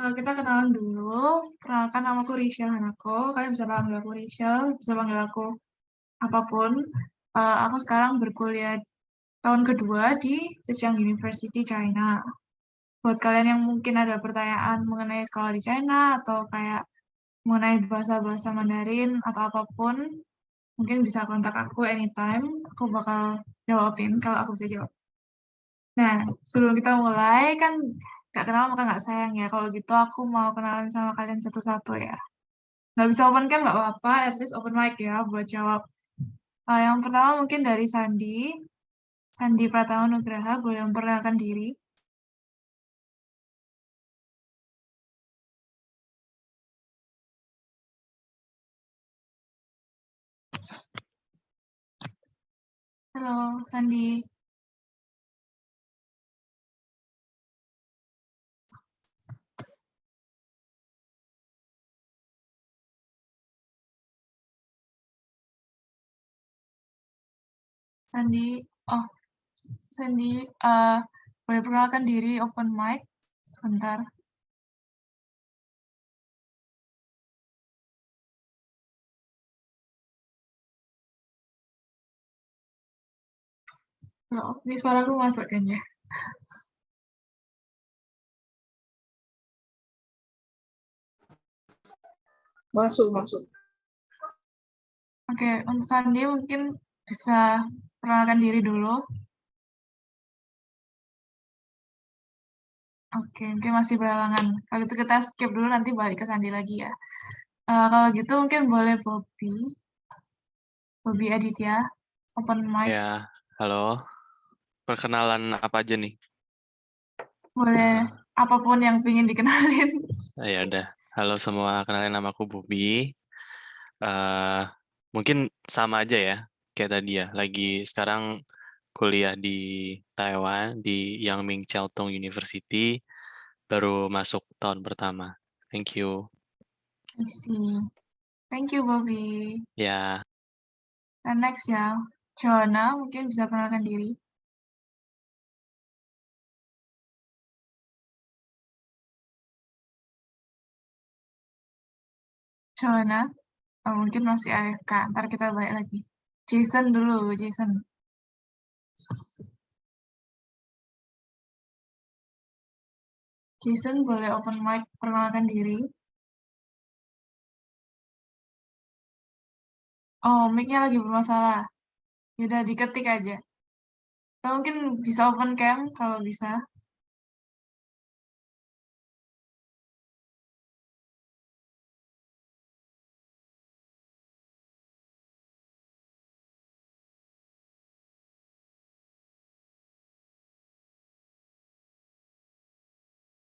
Kalau kita kenalan dulu, perkenalkan namaku Risha Hanako, kalian bisa panggil aku Risha, bisa panggil aku apapun. Aku sekarang berkuliah tahun kedua di Zhejiang University, China. Buat kalian yang mungkin ada pertanyaan mengenai sekolah di China, atau kayak mengenai bahasa-bahasa Mandarin, atau apapun, mungkin bisa kontak aku anytime, aku bakal jawabin kalau aku bisa jawab. Nah, sebelum kita mulai, kan gak kenal maka gak sayang ya. Kalau gitu aku mau kenalan sama kalian satu-satu ya. Nggak bisa open cam nggak apa-apa, at least open mic ya buat jawab. Yang pertama mungkin dari Sandi. Sandi Pratama Nugraha, boleh memperkenalkan diri. Halo, Sandi. Sandi, oh, Sandi, boleh perkenalkan diri open mic sebentar. Oh, ini suaraku masuk kan ya? Masuk, masuk. Oke, untuk Sandi mungkin bisa perkenalkan diri dulu. Oke, mungkin masih berhalangan. Kalau itu kita skip dulu, nanti balik ke Sandi lagi ya. Kalau gitu mungkin boleh Bobby Aditya, open mic. Ya, halo. Perkenalan apa aja nih? Boleh apapun yang pengen dikenalin. Ya udah. Halo semua, kenalin namaku Bobi. Eh, mungkin sama aja ya, kayak tadi ya. Lagi sekarang kuliah di Taiwan, di Yangming Chiao Tung University. Baru masuk tahun pertama. Thank you. I see. Thank you, Bobby. Ya, Dan next ya, Joanna mungkin bisa perkenalkan diri. Joanna, mungkin masih AFK, ntar kita balik lagi. Jason dulu, Jason. Jason boleh open mic perkenalkan diri. Oh, mic-nya lagi bermasalah. Yaudah, diketik aja. Atau mungkin bisa open cam kalau bisa.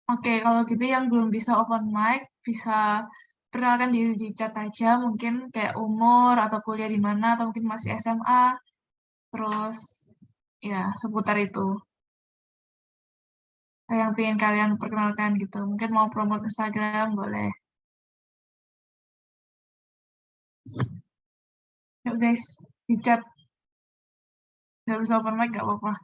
Oke, kalau gitu yang belum bisa open mic, bisa perkenalkan diri di chat aja, mungkin kayak umur atau kuliah di mana, atau mungkin masih SMA, terus ya seputar itu. Yang pengen kalian perkenalkan gitu. Mungkin mau promote Instagram, boleh. Yuk guys, di chat. Nggak bisa open mic, nggak apa-apa.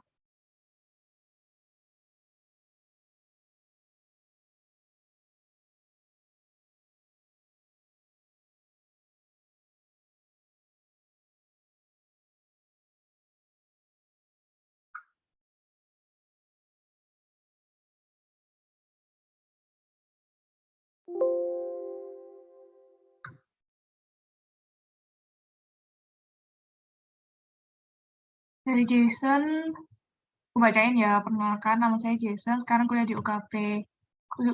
Dari Jason, aku bacain ya, perkenalkan nama saya Jason, sekarang kuliah di UKP.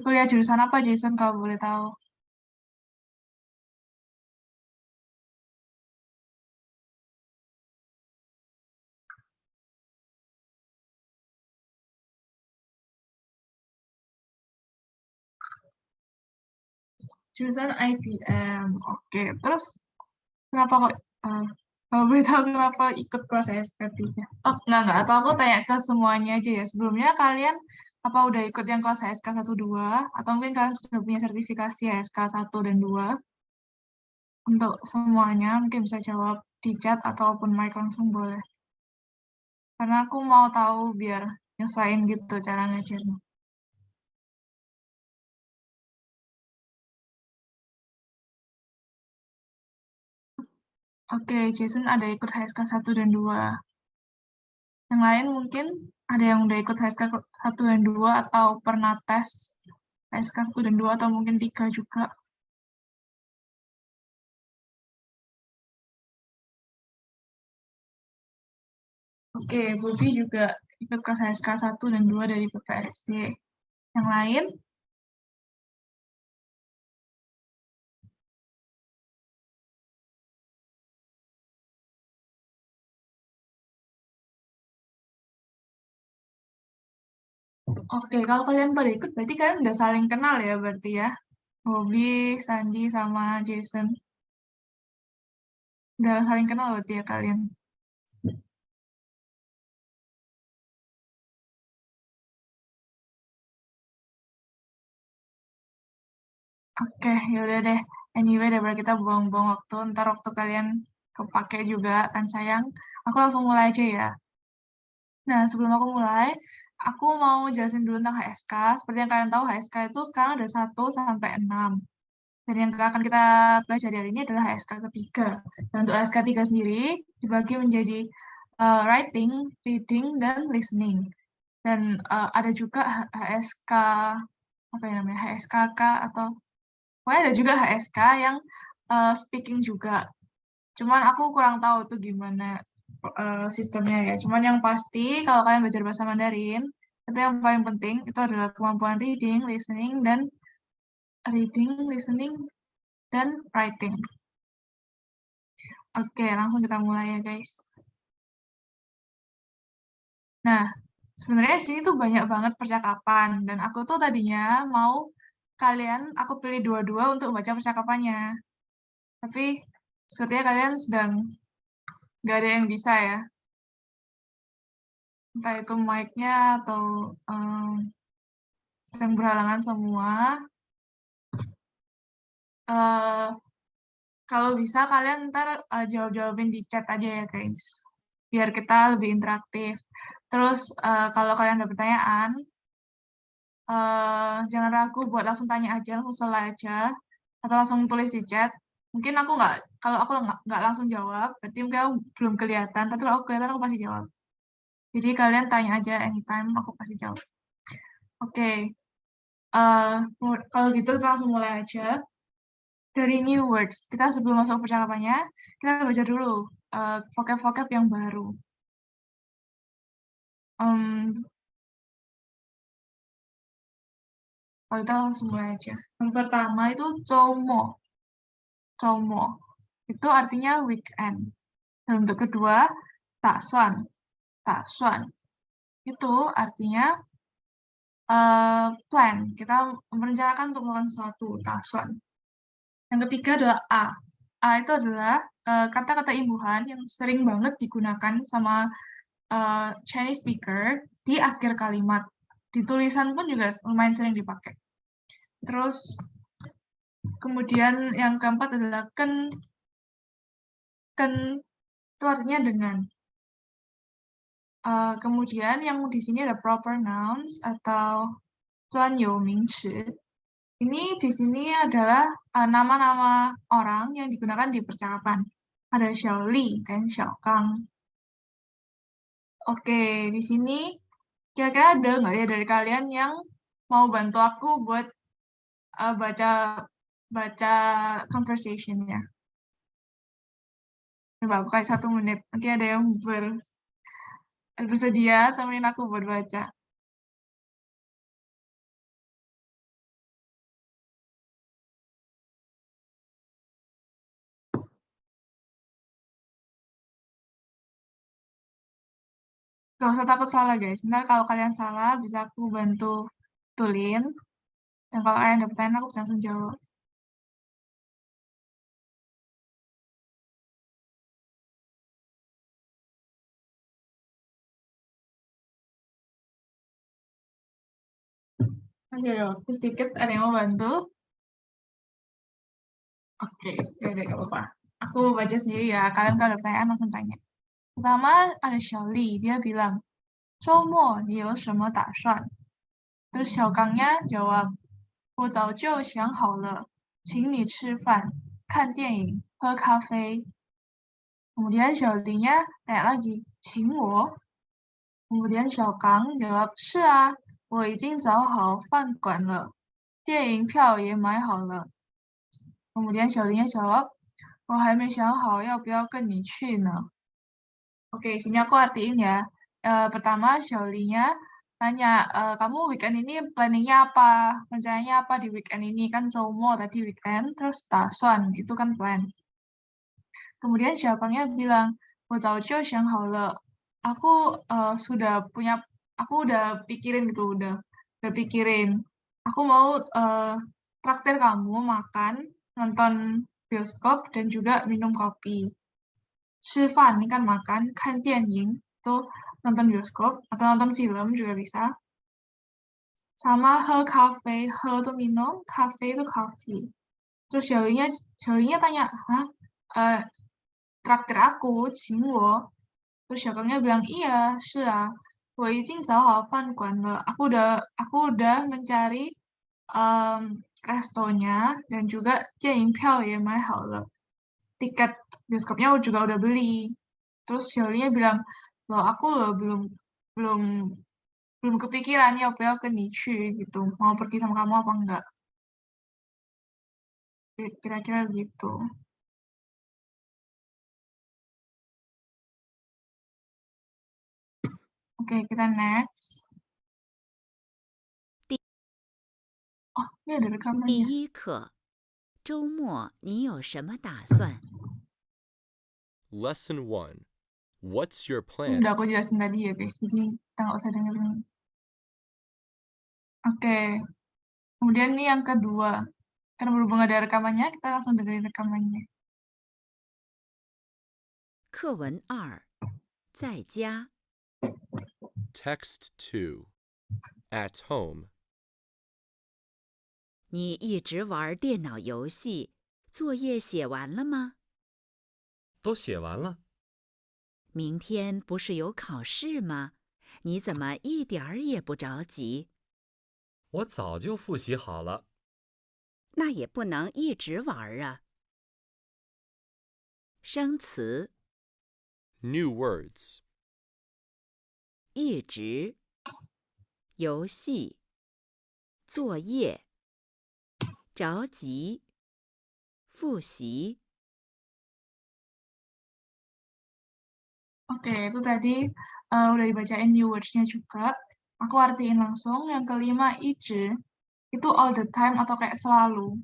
Kuliah jurusan apa Jason kalau boleh tahu? Jurusan IPM. Oke, terus kenapa kok kalau boleh tahu kenapa ikut kelas SKT-nya? Oh, enggak. Atau aku tanya ke semuanya aja ya. Sebelumnya kalian apa udah ikut yang kelas HSK 1, 2? Atau mungkin kalian sudah punya sertifikasi HSK 1 dan 2? Untuk semuanya mungkin bisa jawab di chat atau open mic langsung boleh. Karena aku mau tahu biar nyesain gitu cara ngajarnya. Oke, Jason ada ikut HSK 1 dan 2. Yang lain mungkin ada yang udah ikut HSK 1 dan 2 atau pernah tes HSK 1 dan 2 atau mungkin 3 juga. Oke, Bobi juga ikut kelas HSK 1 dan 2 dari PPSD. Yang lain? Oke, kalau kalian pada ikut, berarti kalian udah saling kenal ya, berarti ya? Bobi, Sandi, sama Jason. Udah saling kenal berarti ya kalian? Oke, yaudah deh. Anyway, daripada kita buang-buang waktu, ntar waktu kalian kepake juga, kan sayang. Aku langsung mulai aja ya. Nah, sebelum aku mulai, aku mau jelasin dulu tentang HSK. Seperti yang kalian tahu, HSK itu sekarang ada 1 sampai 6. Dan yang akan kita pelajari hari ini adalah HSK ketiga. Dan untuk HSK 3 sendiri dibagi menjadi writing, reading, dan listening. Dan ada juga HSK apa ya namanya, HSKK atau pokoknya ada juga HSK yang speaking juga. Cuman aku kurang tahu tuh gimana sistemnya ya. Cuman yang pasti kalau kalian belajar bahasa Mandarin, itu yang paling penting itu adalah kemampuan reading, listening, dan writing. Oke, langsung kita mulai ya guys. Nah, sebenarnya sini tuh banyak banget percakapan dan aku tuh tadinya mau aku pilih dua-dua untuk baca percakapannya. Tapi sepertinya kalian sedang nggak ada yang bisa ya. Entah itu mic-nya atau sedang berhalangan semua. Eh, Kalau bisa kalian ntar jawab-jawabin di chat aja ya guys. Biar kita lebih interaktif. Terus kalau kalian ada pertanyaan, jangan ragu buat langsung tanya aja, langsung selesai aja. Atau langsung tulis di chat. Mungkin kalau aku nggak langsung jawab, berarti mungkin aku belum kelihatan. Tapi kalau aku kelihatan, aku pasti jawab. Jadi kalian tanya aja anytime, aku pasti jawab. Oke. Kalau gitu kita langsung mulai aja. Dari new words, kita sebelum masuk percakapannya, kita baca dulu vocab-vocab yang baru. Kalau kita langsung mulai aja. Yang pertama itu como. Como. Itu artinya weekend. Dan untuk kedua, taksuan. Taksuan. Itu artinya plan. Kita merencanakan untuk melakukan sesuatu. Taksuan. Yang ketiga adalah A. A itu adalah kata-kata imbuhan yang sering banget digunakan sama Chinese speaker di akhir kalimat. Di tulisan pun juga lumayan sering dipakai. Terus kemudian yang keempat adalah ken. Ken itu artinya dengan. Kemudian yang di sini ada proper nouns atau 专有名词. Ini di sini adalah nama-nama orang yang digunakan di percakapan. Ada Xiao Li dan Xiao Gang. Oke, di sini kira-kira ada nggak ya dari kalian yang mau bantu aku buat baca conversation-nya? Coba aku kasih 1 menit. Nanti ada yang bersedia temenin aku buat baca. Gak usah takut salah guys. Ntar kalau kalian salah bisa aku bantu tulin. Dan kalau kalian ada pertanyaan aku bisa langsung jawab. Masih ada waktu sedikit, ada yang mau bantu? Oke, ya udah gak apa-apa. Aku baca sendiri ya, kalian kalau ada pertanyaan langsung tanya. Pertama ada Xiaoli, dia bilang, 周末你有什么打算? Terus Xiaogangnya jawab, 我早就想好了，请你吃饭、看电影、喝咖啡。Kemudian Xiaolinya tanya lagi, 请我? Kemudian Xiaokang jawab, 是啊，我已经找好饭馆了，电影票也买好了。Kemudian Xiaolinya jawab, 我还没想好要不要跟你去呢。Oke, sini aku artiin ya. Pertama, Xiaolinya tanya, kamu weekend ini planningnya apa? Rencananya apa di weekend ini? Kan Zoumo tadi weekend, terus Dasuan, itu kan plan. Kemudian Xiaokangnya bilang, 我早就想好了. Aku aku udah pikirin gitu, udah pikirin. Aku mau traktir kamu makan, nonton bioskop, dan juga minum kopi. 吃饭 ini kan makan, 看电影 itu nonton bioskop atau nonton film juga bisa. Sama he cafe, he itu minum, cafe itu coffee. Terus Xiaolinya tanya, hah? Traktir aku, 请我. Terus Xiaokangnya bilang, iya, 是啊，我已经找好饭馆了. Aku udah mencari restonya dan juga 电影票也买好了. Tiket bioskopnya juga udah beli. Terus Xiaolinya bilang, loh belum belum belum kepikiran ya apa ya ke Niche gitu. Mau pergi sama kamu apa enggak? Kira-kira gitu. Oke, kita next. Oh, ini ada 第 rekamannya. 一课，周末你有什么打算？ Lesson 1. What's your plan? Udah aku jelasin tadi ya guys, jadi kita nggak usah dengerin. Oke, kemudian ini yang kedua. Karena berhubung ada rekamannya, kita langsung dengerin rekamannya. 课文2，在家。 Text 2. At home. 你一直玩电脑游戏，作业写完了吗？都写完了。明天不是有考试吗？你怎么一点儿也不着急？我早就复习好了。那也不能一直玩啊。生词 New words. 一直，游戏，作业，着急，复习。 Oke, itu tadi udah dibacain new words-nya juga. Aku artiin langsung. Yang kelima, 一直 itu all the time atau kayak selalu.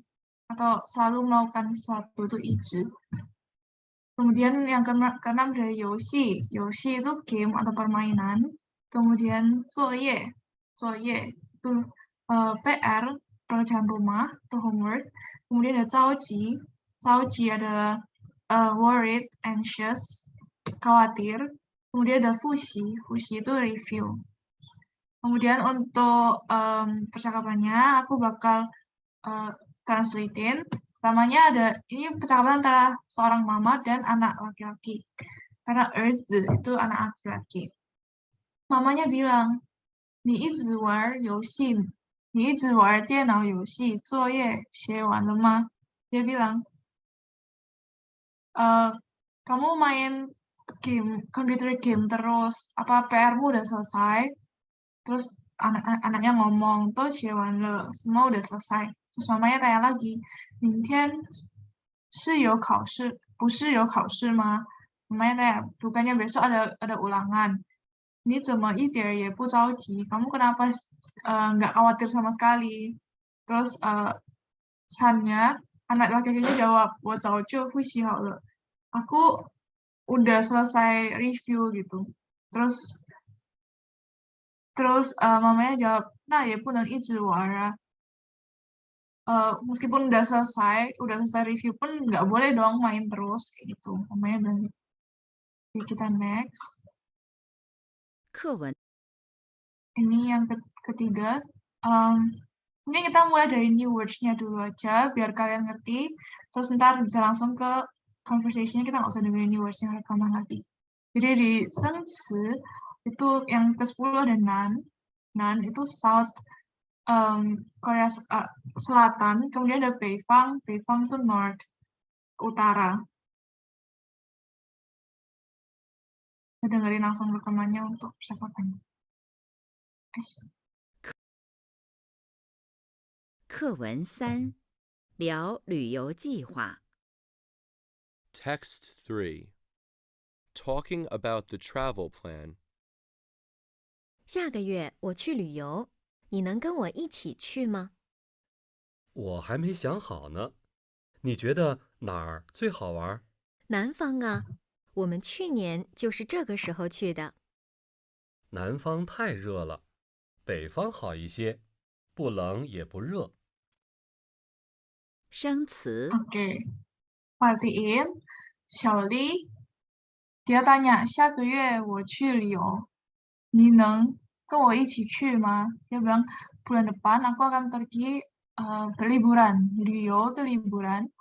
Atau selalu melakukan sesuatu itu 一直. Kemudian yang keenam dari 游戏. 游戏 itu game atau permainan. Kemudian 作业 itu PR, pekerjaan rumah atau homework. Kemudian ada 着急 adalah worried, anxious, khawatir. Kemudian ada 复习 itu review. Kemudian untuk percakapannya aku bakal translatein. Pertamanya ada ini percakapan antara seorang mama dan anak laki-laki. Karena Erzi itu anak laki-laki. Mamanya bilang, 你一直玩游戏，你一直玩电脑游戏，作业写完了吗? Dia bilang, kamu main game, computer game terus, apa PR-mu udah selesai? Terus anaknya ngomong, 都写完了, semua udah selesai. Terus mamanya tanya lagi, 明天是有考试，不是有考试吗? Mamanya tanya, bukannya besok ada ulangan? 你怎么一点儿也不着急? Kamu kenapa nggak khawatir sama sekali? Terus Sannya, anak laki-lakinya jawab, 我早就复习好了. Aku udah selesai review gitu. Terus mamanya jawab, 那也不能一直玩啊. Meskipun udah selesai review pun nggak boleh dong main terus kayak gitu. Mamanya bilang gitu. Oke, kita next. 课文 Ini yang ketiga. Mungkin kita mulai dari new words-nya dulu aja, biar kalian ngerti. Terus ntar bisa langsung ke conversation-nya, kita nggak usah dengerin new words-nya rekaman lagi. Jadi di Sengci, itu yang ke-10 ada Nan. Nan itu South Korea Selatan. Kemudian ada Beifang. Beifang itu North, utara. Kita dengerin langsung rekamannya untuk percakapannya. 课文3，聊旅游计划。 Text 3. Talking about the travel plan. 下个月我去旅游，你能跟我一起去吗？我还没想好呢。你觉得哪儿最好玩？南方啊，我们去年就是这个时候去的。南方太热了，北方好一些，不冷也不热。 生词 Oke, perhatiin, Xiaoli, dia tanya, 下个月我去旅游，你能跟我一起去吗？ Dia bilang, bulan depan aku akan pergi berliburan, 旅游的 liburan.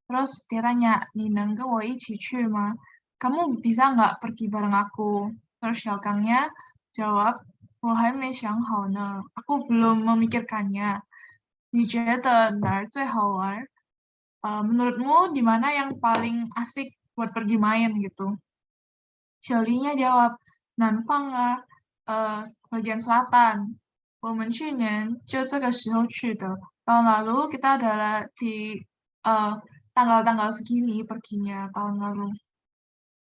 Terus dia tanya, 你能跟我一起去吗？ Kamu bisa nggak pergi bareng aku? Terus Xiaokangnya jawab, 我还没想好呢， aku belum memikirkannya. 你觉得哪儿最好玩？ menurutmu di mana yang paling asik buat pergi main gitu? Xiaolinya jawab, Nanfang ah, bagian selatan. 我们去年就这个时候去的. Tahun lalu kita adalah di tanggal-tanggal segini perginya tahun lalu.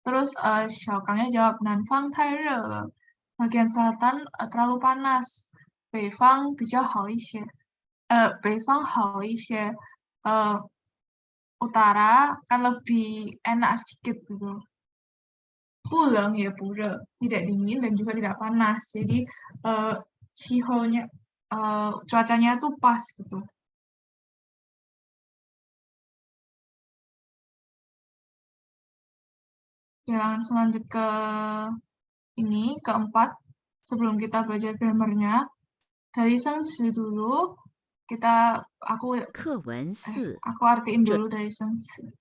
Terus Xiaokangnya jawab, Nanfang 太热了. Bagian selatan terlalu panas. 北方比较好一些. 北方好一些. Utara kan lebih enak sedikit gitu. 不冷也不热, tidak dingin dan juga tidak panas. Jadi chihonya, cuacanya tuh pas gitu. Ya, langsung lanjut ke ini, keempat. Sebelum kita belajar grammarnya, dari Sengsi dulu, aku 课文4， artiin dulu dari Sengsi.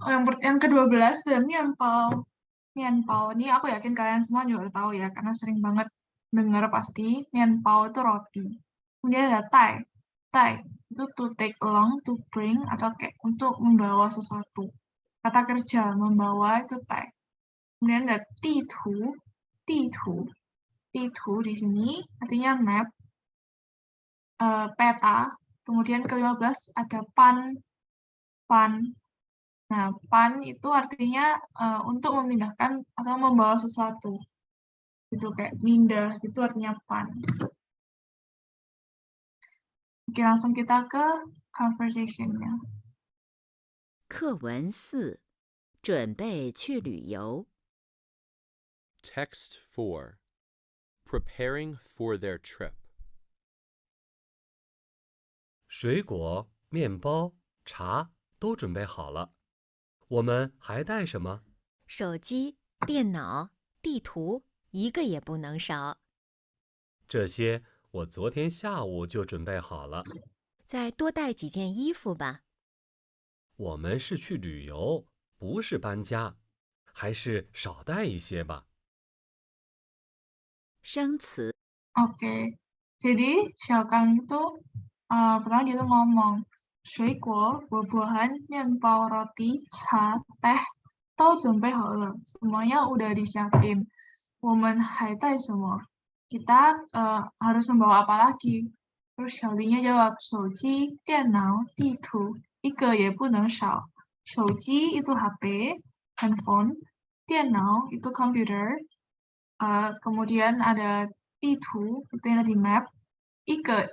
Yang ke-12 adalah mianpao. Mianpao ini aku yakin kalian semua juga udah tahu ya, karena sering banget dengar pasti. Mianpao itu roti. Kemudian ada tai. Tai itu to take along, to bring, atau kayak untuk membawa sesuatu. Kata kerja membawa itu tai. Kemudian ada titu. Titu. Titu di sini artinya map, peta. Kemudian ke-15 ada pan. Pan. Nah, pan itu artinya untuk memindahkan atau membawa sesuatu. Gitu, kayak mindah, itu artinya pan. Oke, langsung kita ke conversation-nya. 课文4，准备去旅游。 Text 4. Preparing for their trip. 水果、面包、茶都准备好了。我们还带什么？手机、电脑、地图，一个也不能少。这些我昨天下午就准备好了。再多带几件衣服吧。我们是去旅游，不是搬家，还是少带一些吧。生词 Oke, jadi Xiaokang itu pertama dia tuh ngomong, 水果, buah-buahan, mianpao, roti, cha, teh, 都准备好了, semuanya udah disiapin. 我们还带什么? Kita harus membawa apa lagi? Terus Xiaolinya jawab, 手机, 电脑, 地图, 一个也不能少. 手机 itu HP, handphone, 电脑 itu computer, kemudian ada titu, itu yang tadi map, ike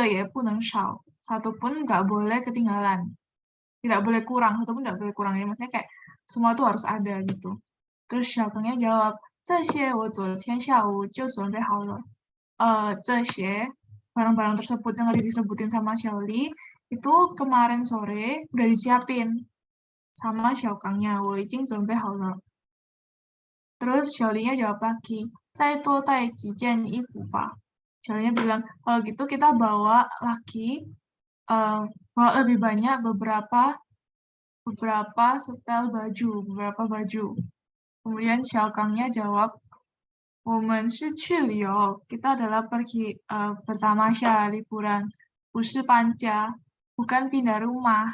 ya pun shao, satu pun nggak boleh ketinggalan, tidak boleh kurang, satu pun nggak boleh kurang, ya maksudnya kayak semua tuh harus ada gitu. Terus Xiaokangnya jawab, 这些我昨天下午就准备好了. 这些barang-barang tersebut yang tadi disebutin sama Xiaoli itu kemarin sore udah disiapin sama Xiaokangnya, 我已经准备好了. Terus Xiaolinya jawab lagi, 再多带几件衣服吧. Xiaolinya bilang, kalau gitu kita bawa lagi, bawa lebih banyak beberapa setel baju, beberapa baju. Kemudian Xiaokangnya jawab, 我们是去旅游, kita adalah pergi bertamasya, liburan, 不是搬家, bukan pindah rumah,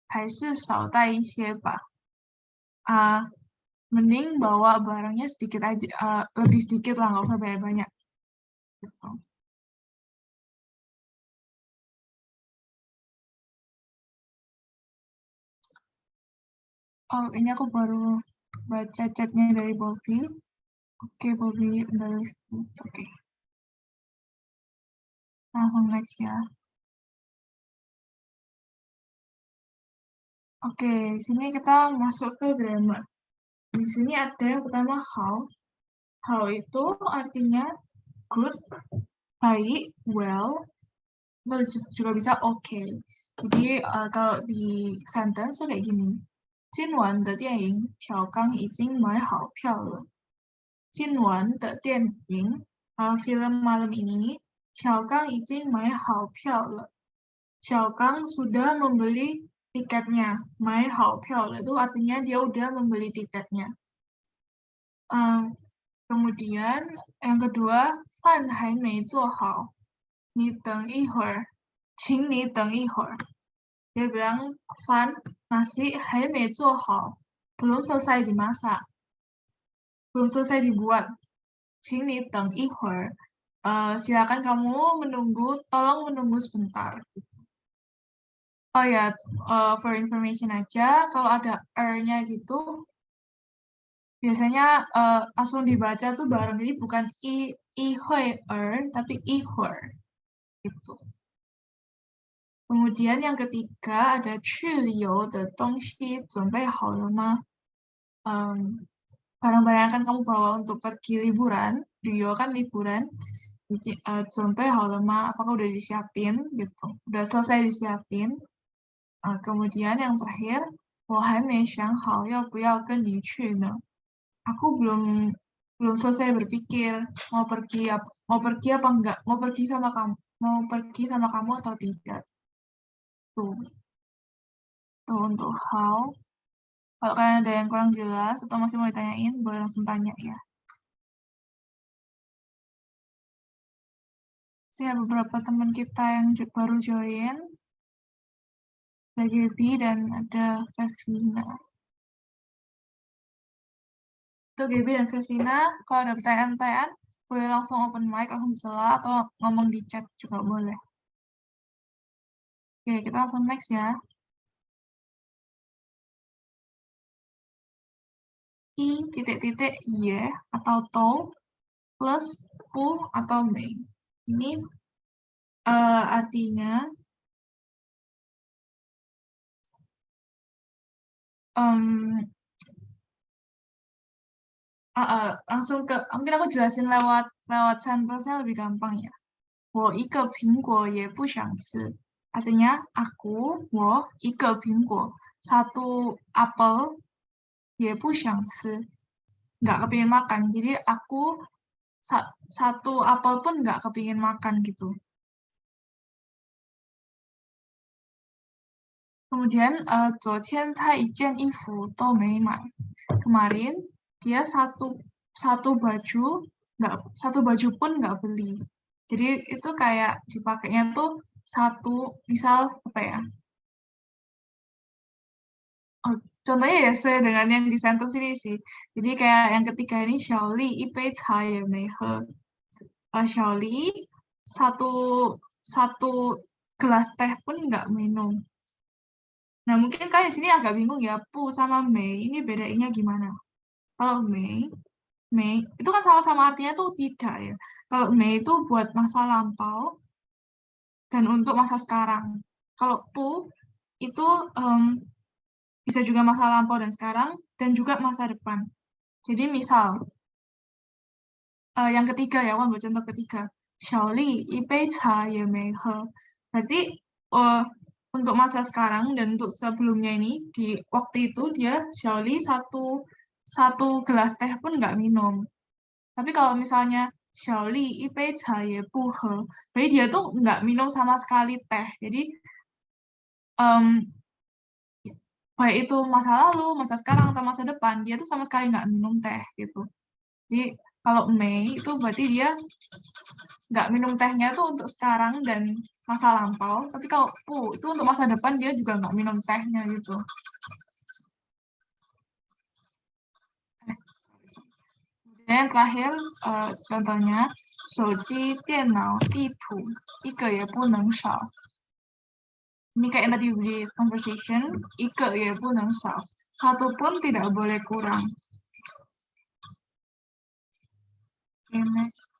还是少带一些吧. mending bawa barangnya sedikit aja, lebih sedikit lah, nggak usah banyak-banyak. Gitu. Oh, ini aku baru baca chatnya dari Bobby. Oke, Bobby, oke. Langsung next ya. Oke, sini kita masuk ke grammar. Di sini ada yang pertama how. How itu artinya good, baik, well, itu juga bisa okay. Jadi kalau di sentence kayak gini. 今晚的电影小刚已经买好票了。今晚的电影film malam ini 小刚已经买好票了。小刚 sudah membeli tiketnya. 买好票了 itu artinya dia udah membeli tiketnya. Kemudian yang kedua 饭还没做好，你等一会儿，请你等一会儿。Dia bilang, Fan, nasi hai mei zuo hao, belum selesai dimasak, belum selesai dibuat. Qing ni deng yi hui. Silakan kamu menunggu, tolong menunggu sebentar. Oh ya, for information aja, kalau ada er-nya gitu, biasanya langsung dibaca tuh bareng. Jadi bukan i hui er, tapi i hui gitu. Kemudian yang ketiga ada 去旅游的东西准备好了吗？ barang-barang yang akan kamu bawa untuk pergi liburan, liyo kan liburan, 准备好了吗？ apakah udah disiapin gitu, udah selesai disiapin. Kemudian yang terakhir, 我还没想好要不要跟你去呢？ aku belum selesai berpikir mau pergi apa enggak, mau pergi sama kamu atau tidak. Tuh untuk how. Kalau kalian ada yang kurang jelas atau masih mau ditanyain, boleh langsung tanya ya. Saya beberapa teman kita yang baru join. Ada Gaby dan ada Fevina. Itu Gaby dan Fevina, kalau ada pertanyaan-pertanyaan, boleh langsung open mic, langsung disela, atau ngomong di chat juga boleh. Oke, kita langsung next ya. I titik-titik ye atau to plus pu atau mei. Ini artinya langsung ke, mungkin aku jelasin lewat sentence-nya lebih gampang ya. 我一个苹果也不想吃. Artinya aku, 我一个苹果, satu apel, 也不想吃, nggak kepingin makan. Jadi aku satu apel pun nggak kepingin makan gitu. Kemudian 昨天他一件衣服都没买. Kemarin dia satu baju pun nggak beli. Jadi itu kayak dipakainya tuh satu, misal apa ya? Contohnya ya sesuai dengan yang di sentence ini sih. Jadi kayak yang ketiga ini, 小丽一杯茶也没喝. 小丽satu gelas teh pun nggak minum. Nah, mungkin kalian di sini agak bingung ya, pu sama mei ini bedainnya gimana? Kalau mei itu kan sama-sama artinya tuh tidak ya. Kalau mei itu buat masa lampau dan untuk masa sekarang. Kalau pu itu bisa juga masa lampau dan sekarang dan juga masa depan. Jadi misal yang ketiga ya, buat contoh ketiga. 小丽一杯茶也没喝. Berarti untuk masa sekarang dan untuk sebelumnya ini, di waktu itu dia Xiaoli satu gelas teh pun nggak minum. Tapi kalau misalnya Xiaoli一杯茶也不喝, berarti dia tuh nggak minum sama sekali teh. Jadi baik itu masa lalu, masa sekarang, atau masa depan, dia tuh sama sekali nggak minum teh gitu. Jadi kalau Mei itu berarti dia nggak minum tehnya tuh untuk sekarang dan masa lampau, tapi kalau Pu itu untuk masa depan dia juga nggak minum tehnya gitu. Dan yang terakhir, contohnya, 手机、电脑、地图，一个也不能少。Ini kayak yang tadi di conversation, 一个也不能少. Satu pun tidak boleh kurang. Okay, next.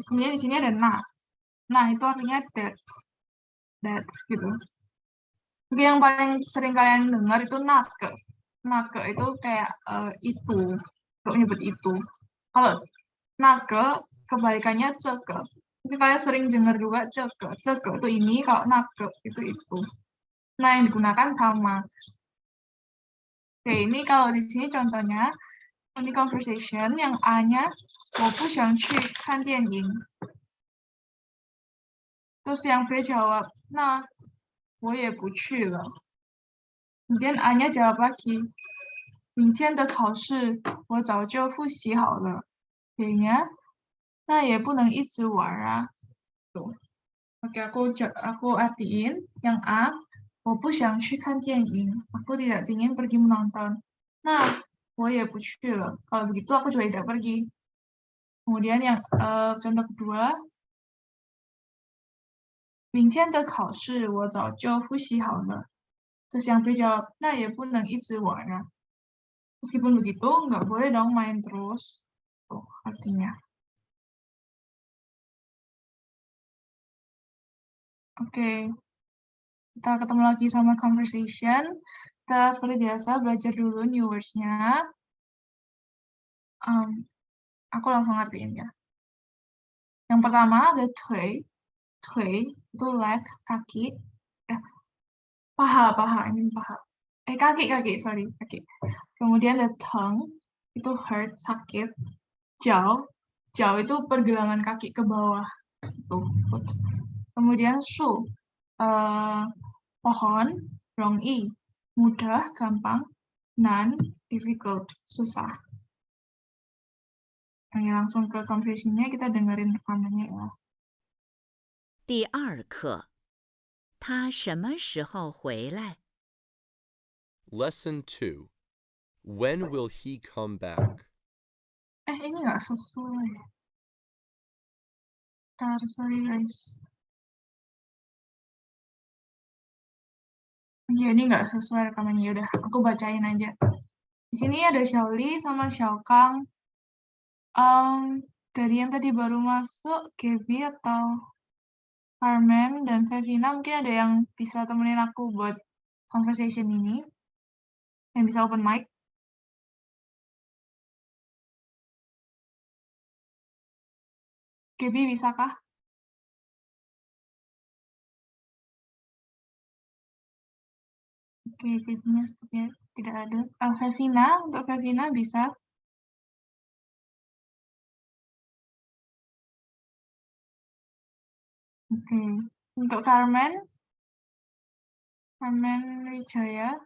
Kemudian di sini ada nah. Nah, itu artinya that. That, gitu. Mungkin yang paling sering kalian dengar itu nake. Nake itu kayak itu. Untuk menyebut itu. Kalau nake, kebalikannya ceke. Mungkin kalian sering dengar juga ceke. Ceke itu ini, kalau nake itu. Nah, yang digunakan sama. Oke, ini kalau di sini contohnya, ini conversation yang A-nya 我不想去看电影. Terus yang B jawab, nah, 我也不去了. Kemudian A-nya jawab lagi, 明天的考试我早就复习好了. B-nya, 那也不能一直玩啊. Tuh. Oke, aku artiin yang A, 我不想去看电影. Aku tidak ingin pergi menonton. Nah, 我也不去了. Kalau begitu aku juga tidak pergi. Kemudian yang contoh kedua, 明天的考试我早就复习好了. Terus yang B jawab, 那也不能一直玩啊. Meskipun begitu, nggak boleh dong main terus. Tuh, artinya. Oke. Kita ketemu lagi sama conversation. Kita seperti biasa belajar dulu new words-nya. Aku langsung ngertiin ya. Yang pertama ada tui. Tui itu leg, kaki. Paha, ini paha. Kaki, sorry, kaki. Kemudian ada tongue, itu hurt, sakit. Jiao itu pergelangan kaki ke bawah. Itu, foot. Kemudian shu, pohon, rongyi, mudah, gampang. Nan, difficult, susah. Langsung ke conversion-nya, kita dengerin rekamannya ya. 第二课，他什么时候回来？ Lesson 2. When will he come back? Ini nggak sesuai. Sorry guys. Iya, ini nggak sesuai rekamannya. Udah, aku bacain aja. Di sini ada Xiaoli sama Xiaokang. Dari yang tadi baru masuk, Gaby atau Carmen dan Fevina, mungkin ada yang bisa temenin aku buat conversation ini. Yang bisa open mic. Gaby, bisakah? Oke, Gaby-nya sepertinya tidak ada. Fevina, untuk Fevina bisa. Oke, untuk Carmen Wijaya,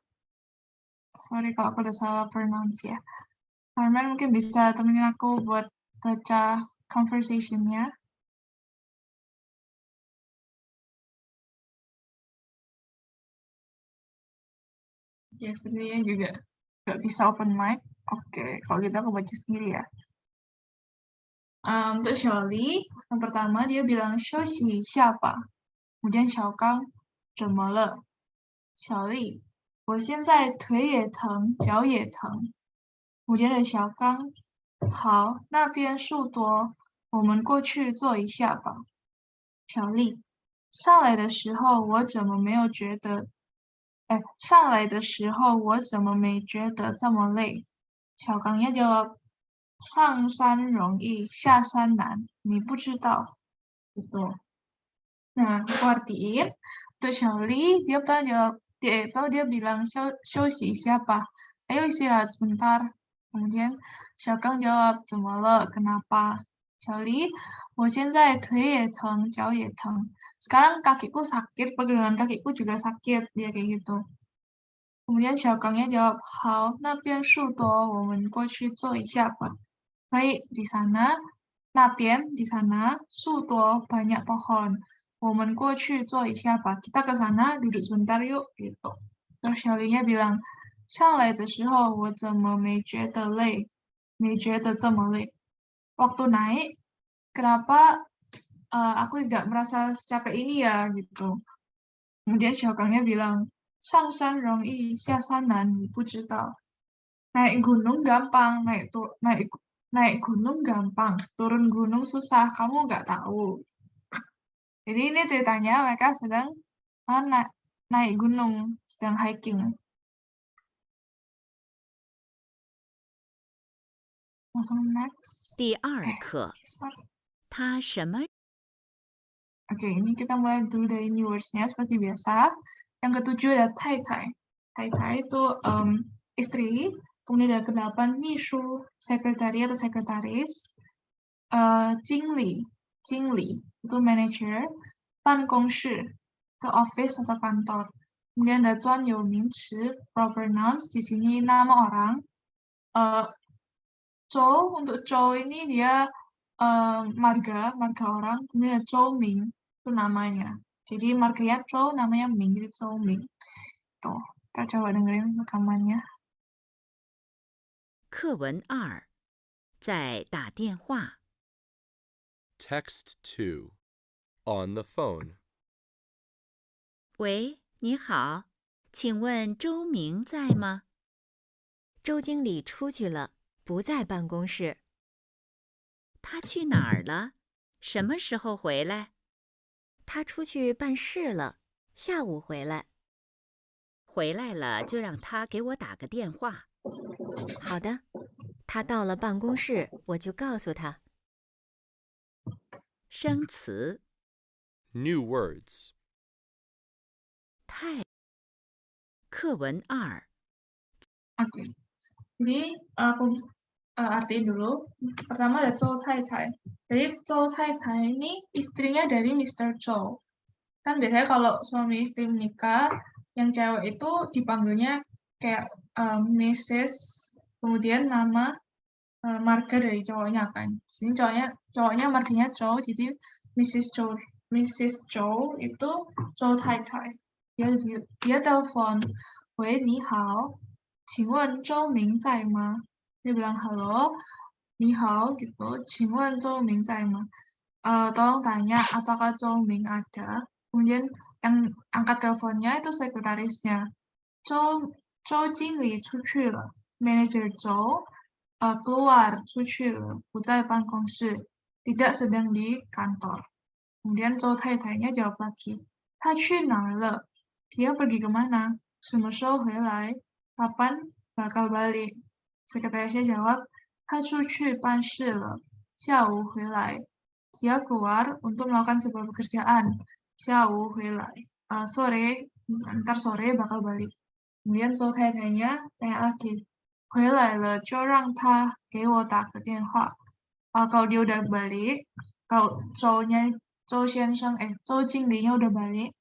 sorry kalau aku udah salah pronounce ya. Carmen mungkin bisa temenin aku buat baca conversation-nya. Ya, sebenarnya juga nggak bisa open mic. Oke, kalau gitu aku baca sendiri ya. Untuk Xiaoli, yang pertama dia bilang 休息siapa. Kemudian Xiaokang 怎么了? Xiaoli, 我现在腿也疼，脚也疼。kemudian ada Xiaokang, 好，那边树多，我们过去坐一下吧。小丽，上来的时候我怎么没觉得这么累？小刚也jawab, 上山容易，下山难，你不知道。Gitu. Nah, aku artiin, untuk Xiaoli, dia bilang 休息siapa? Ayo istirahat sebentar. Kemudian Xiaokang jawab, 怎么了? Kenapa? Xiaoli, 我现在腿也疼，脚也疼. Sekarang kakiku sakit, pergelangan kakiku juga sakit, dia kayak gitu. Kemudian Xiaokangnya jawab, 好，那边树多，我们过去坐一下吧。Baik, di sana, 那边 di sana, 树多 banyak pohon. 我们过去坐一下吧. Kita ke sana, duduk sebentar yuk, gitu. Terus Xiaolinya bilang, 上来的时候我怎么没觉得累？没觉得这么累。Waktu naik, kenapa aku tidak merasa secapek ini ya gitu. Kemudian Xiaokangnya bilang, 上山容易，下山难，你不知道。Naik gunung gampang, naik gunung gampang, turun gunung susah, kamu nggak tahu. Jadi ini ceritanya mereka sedang naik gunung, sedang hiking. Langsung next. 第二课， sorry. 他什么 Oke, ini kita mulai dulu dari new words-nya seperti biasa. Yang ketujuh ada tai-tai. Tai-tai itu istri, kemudian ada kedelapan mishu, sekretari atau sekretaris, jingli itu manager, ban gongshi itu office atau kantor. Kemudian ada zuan you mingci, proper nouns, di sini nama orang. Zhou, untuk Zhou ini dia marga orang, kemudian ada Zhou Ming, itu namanya. Jadi marganya Zhou, namanya Ming, jadi Zhou Ming. Tuh, kita coba dengerin rekamannya. 课文2，在打电话。 Text 2. On the phone. 喂，你好，请问周明在吗？周经理出去了，不在办公室。他去哪儿了？什么时候回来？他出去办事了，下午回来。回来了就让他给我打个电话。好的，他到了办公室，我就告诉他。生词 New words. 太。课文2， Oke. Jadi aku artiin dulu. Pertama ada Zhou Tai-tai. Jadi Zhou Tai-tai ini istrinya dari Mr. Zhou. Kan biasanya kalau suami istri menikah, yang cewek itu dipanggilnya kayak Mrs. Kemudian nama marga dari cowoknya kan. Di sini cowoknya marganya Zhou, jadi Mrs. Zhou itu Zhou Tai-tai. Dia telepon, 喂，你好，请问周明在吗？ Dia bilang halo, 你好 gitu, 请问周明在吗？ Tolong tanya apakah Zhou Ming ada. Kemudian yang angkat teleponnya itu sekretarisnya. Zhou Jingli 出去了 manager Zhou keluar 出去了不在办公室 tidak sedang di kantor. Kemudian Zhou Tai-tainya jawab lagi, 他去哪儿了 dia pergi kemana? 什么时候回来 kapan bakal balik? Sekretarisnya jawab, 他出去办事了下午回来 dia keluar untuk melakukan sebuah pekerjaan 下午回来 sore, ntar sore bakal balik. Kemudian Zhou Tai-tainya tanya lagi, 回来了就让他给我打个电话 kalau dia udah balik, kalau Zhou Jinglinya udah balik,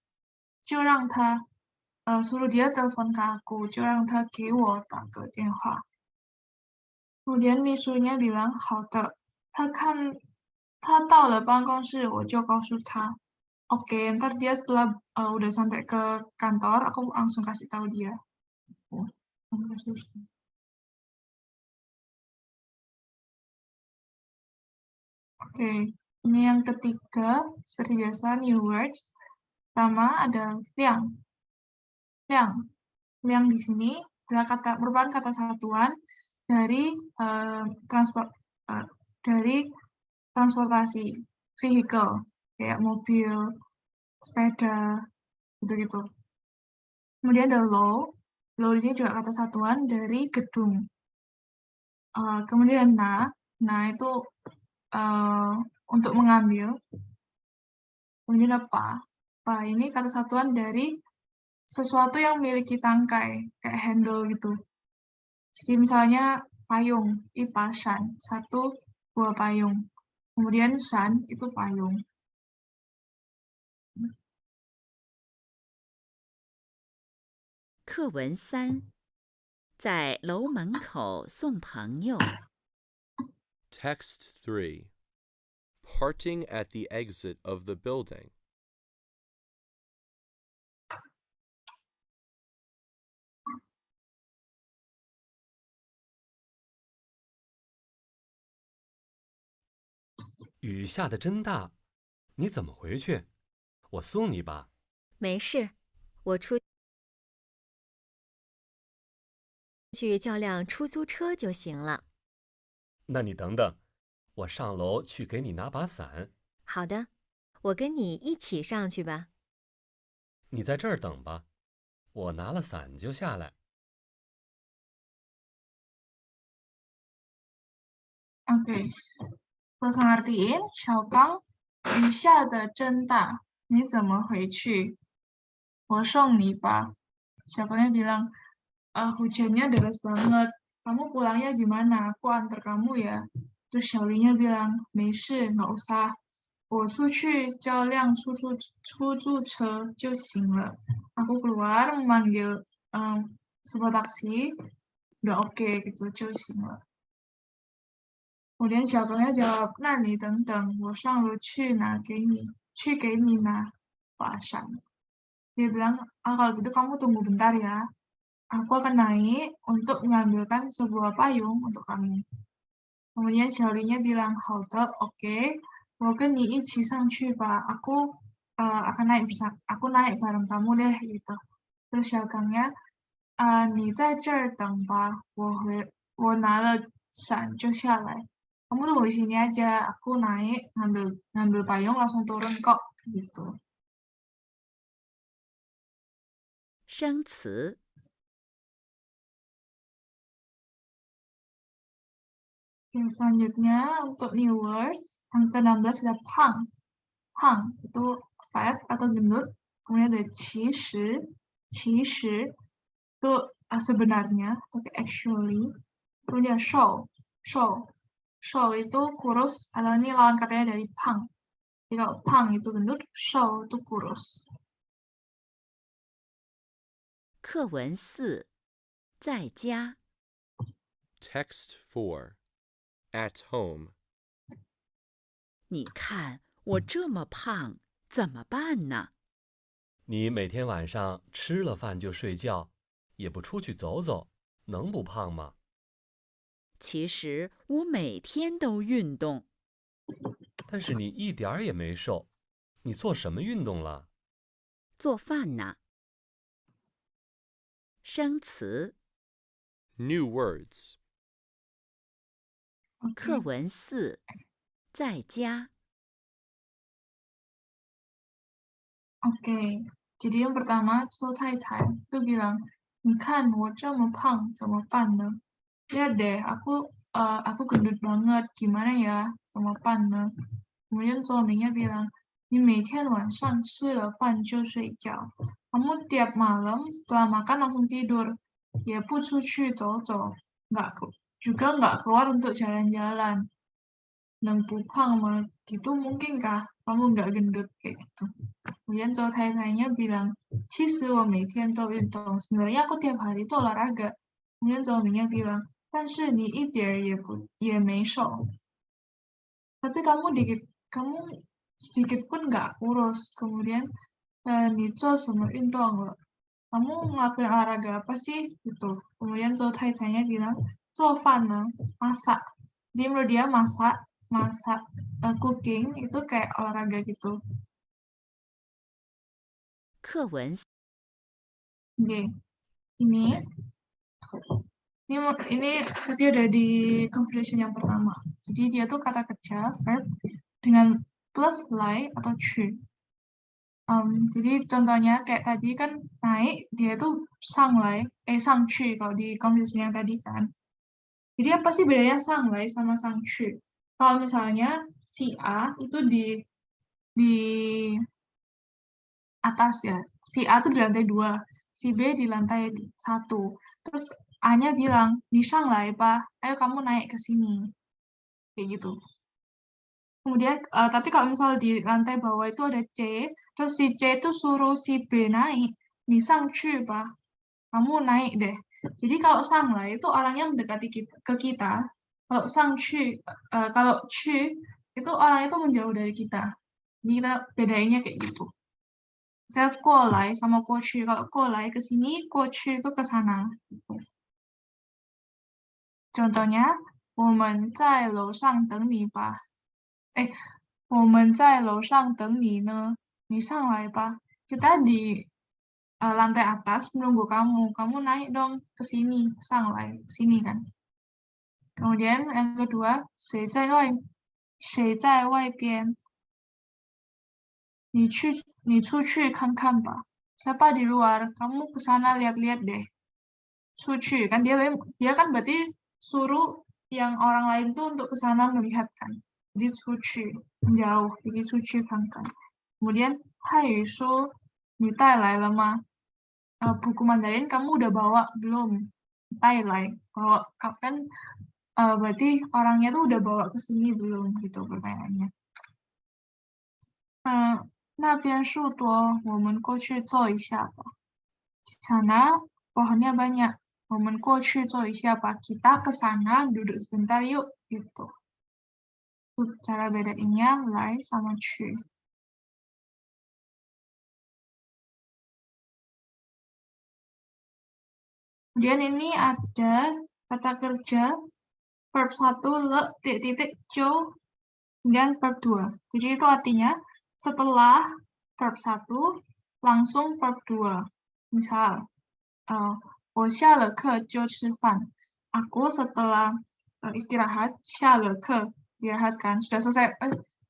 就让他suruh dia telepon ke aku, 就让他给我打个电话. Kemudian misunya bilang, 好的，他到了办公室我就告诉他. Oke, ntar dia setelah udah sampai ke kantor, aku langsung kasih tahu dia. Oke, ini yang ketiga, seperti biasa, new words. Pertama ada liang. Liang di sini adalah merupakan kata satuan dari transportasi, vehicle, kayak mobil, sepeda, gitu-gitu. Kemudian ada low di sini juga kata satuan dari gedung. Kemudian na itu untuk mengambil. Kemudian apa? Ini kata satuan dari sesuatu yang memiliki tangkai, kayak handle gitu. Jadi misalnya payung, ipasan, satu buah payung. Kemudian san itu payung. 课文3，在楼门口送朋友。 Text 3. Parting at the exit of the building. 雨下得真大，你怎么回去？我送你吧。没事，我出去叫辆出租车就行了。那你等等，我上楼去给你拿把伞。好的，我跟你一起上去吧。你在这儿等吧，我拿了伞就下来。Oke, Terus ngertiin, Xiaokang, 雨下的真大，你怎么回去？我送你吧. Xiaokangnya bilang, hujannya deras banget. Kamu pulangnya gimana? Aku antar kamu ya. Terus Xiaolinya bilang, 没事, nggak usah. 我出去叫辆出租车就行了. Aku keluar memanggil sebuah taksi, udah oke gitu, 就行了. Kemudian Xiaokangnya jawab, 那你等等，我上楼去给你拿把伞. Dia bilang, kalau gitu kamu tunggu bentar ya. Aku akan naik untuk mengambilkan sebuah payung untuk kamu. Kemudian Xiaolinya bilang, 好的 oke, 我跟你一起上去吧. Aku naik bareng kamu deh gitu. Terus Xiaokangnya, 你在这儿等吧，我拿了伞就下来. Kamu tunggu di sini aja, aku naik ngambil payung langsung turun kok gitu. 生词 Oke, selanjutnya untuk new words, yang ke-16 ada pang. Pang itu fat atau gendut. Kemudian ada 其实itu sebenarnya atau actually. Kemudian show itu kurus, atau ini lawan katanya dari pang. Jadi kalau pang itu gendut, show itu kurus. 课文4在家 Text 4. At home. 你看我这么胖，怎么办呢？你每天晚上吃了饭就睡觉，也不出去走走，能不胖吗？其实我每天都运动，但是你一点儿也没瘦，你做什么运动了？做饭呢。生词 New words. 课文4在家 Oke, jadi yang pertama, Cho Tai Tai itu bilang, 你看我这么胖怎么办呢? Lihat deh, aku gendut banget, gimana ya? 怎么办呢? Kemudian suaminya bilang, 你每天晚上吃了饭就睡觉, kamu tiap malam setelah makan langsung tidur, 也不出去走走, juga nggak keluar untuk jalan-jalan. 能不胖吗? Gitu mungkinkah kamu nggak gendut kayak gitu? Kemudian Cho Tai Tai-nya bilang, 其实我每天都运动. Sebenarnya aku tiap hari itu olahraga. Kemudian suaminya bilang, 但是你一点儿也没瘦. Tapi kamu sedikit pun nggak kurus. Kemudian 你做什么运动了? Kamu ngelakuin olahraga apa sih? Gitu. Kemudian Cho Tai Tai-nya bilang, 做饭呢, masak. Jadi menurut dia masak cooking itu kayak olahraga gitu. 课文 Oke, ini tadi ada di conversation yang pertama. Jadi dia tuh kata kerja verb dengan plus lai atau chu. Jadi contohnya kayak tadi kan naik dia tuh sang chu kalau di conversation yang tadi kan. Jadi apa sih bedanya sang lai sama sang chu? Kalau misalnya si A itu di atas ya, si A tuh di lantai 2, si B di lantai 1. Terus A-nya bilang, 你上来吧, ayo kamu naik ke sini. Kayak gitu. Kemudian, tapi kalau misal di lantai bawah itu ada C, terus si C itu suruh si B naik, 你上去吧, kamu naik deh. Jadi kalau sanglai itu orangnya mendekati ke kita, kalau chu itu orang itu menjauh dari kita. Jadi kita bedainnya kayak gitu. Saya 过来 sama 过去, kalau 过来 ke sini, 过去 itu ke sana. Gitu. Contohnya, 我们在楼上等你吧.我们在楼上等你呢，你上来吧。Kita di lantai atas menunggu kamu. Kamu naik dong ke sini, sanglai, sini kan. Kemudian yang kedua, 谁在外边？你出去看看吧。Siapa di luar? Kamu ke sana lihat-lihat deh. 出去kan dia kan berarti suruh yang orang lain tuh untuk ke sana melihat kan. Jadi 出去 menjauh, jadi 出去看看。Kemudian 汉语说你带来了吗？buku Mandarin kamu udah bawa belum? Thailand. Bawa kan berarti orangnya tuh udah bawa ke sini belum gitu pertanyaannya. 那边树多，我们过去坐一下吧。Di sana pohonnya banyak. 我们过去坐一下吧。Kita ke sana duduk sebentar yuk gitu. Cara bedainnya lai sama 去。Kemudian ini ada kata kerja verb 1 le titik jo kemudian verb 2. Jadi itu artinya setelah verb 1 langsung verb 2. Misal 我下了课就吃饭. Aku setelah istirahat 下了课 istirahat kan sudah selesai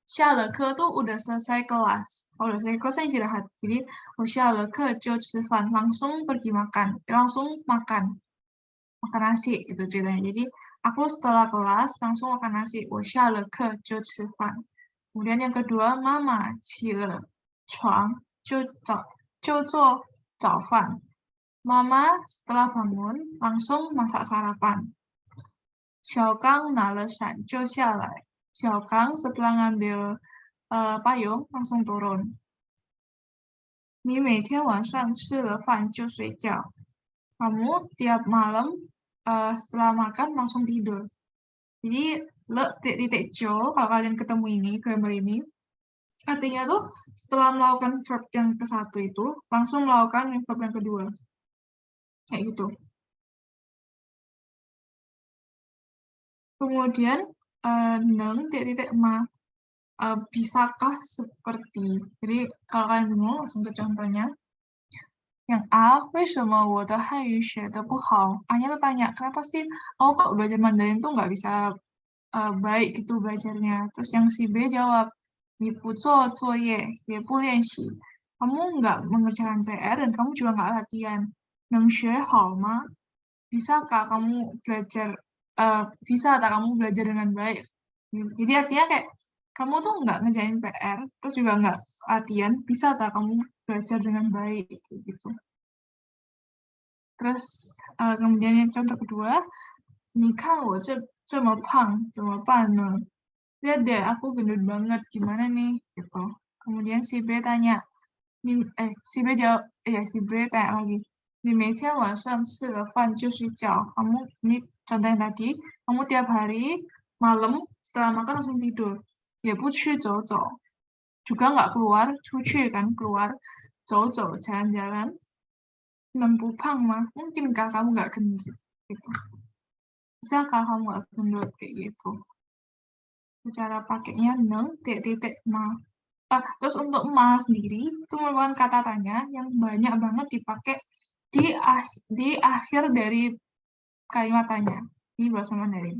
下了课 tuh udah selesai kelas. Kalau udah selesai kelas saya istirahat. Jadi 我下了课就吃饭 langsung pergi makan, langsung makan nasi itu ceritanya. Jadi aku setelah kelas langsung makan nasi. 我下了课就吃饭. Kemudian yang kedua, mama 起了床就做早饭. Mama setelah bangun langsung masak sarapan. 小刚拿了伞就下来. 小刚 setelah ngambil payung langsung turun. 你每天晚上吃了饭就睡觉. Kamu tiap malam setelah makan langsung tidur. Jadi le titik jo kalau kalian ketemu ini grammar ini artinya tuh setelah melakukan verb yang ke-1 itu langsung melakukan verb yang kedua. Kayak gitu. Kemudian neng titik ma bisakah seperti. Jadi kalau kalian bingung langsung ke contohnya. Yang A, 为什么我的汉语学得不好? A-nya tuh tanya, kenapa sih aku kok belajar Mandarin tuh nggak bisa baik gitu belajarnya. Terus yang si B jawab, 你不做作业也不练习. Kamu nggak mengerjakan PR dan kamu juga nggak latihan. 能学好吗? Bisakah kamu belajar bisa tak kamu belajar dengan baik? Jadi artinya kayak kamu tuh nggak ngerjain PR, terus juga nggak latihan, bisa tak kamu belajar dengan baik gitu. Terus kemudian yang contoh kedua, 你看我这么胖怎么办呢? Lihat deh aku gendut banget, gimana nih gitu. Kemudian si B tanya, si B jawab, si B tanya lagi, 你每天晚上吃了饭就睡觉. Kamu ini contoh yang tadi, kamu tiap hari malam setelah makan langsung tidur. 也不去走走, juga nggak keluar, 出去 kan keluar, 走走 jalan-jalan. 能不胖吗? Mungkinkah kamu nggak gendut? Gitu. Bisakah kamu nggak gendut kayak gitu? Cara pakainya neng titik ma. Terus untuk ma sendiri itu merupakan kata tanya yang banyak banget dipakai di akhir dari kalimat tanya di bahasa Mandarin.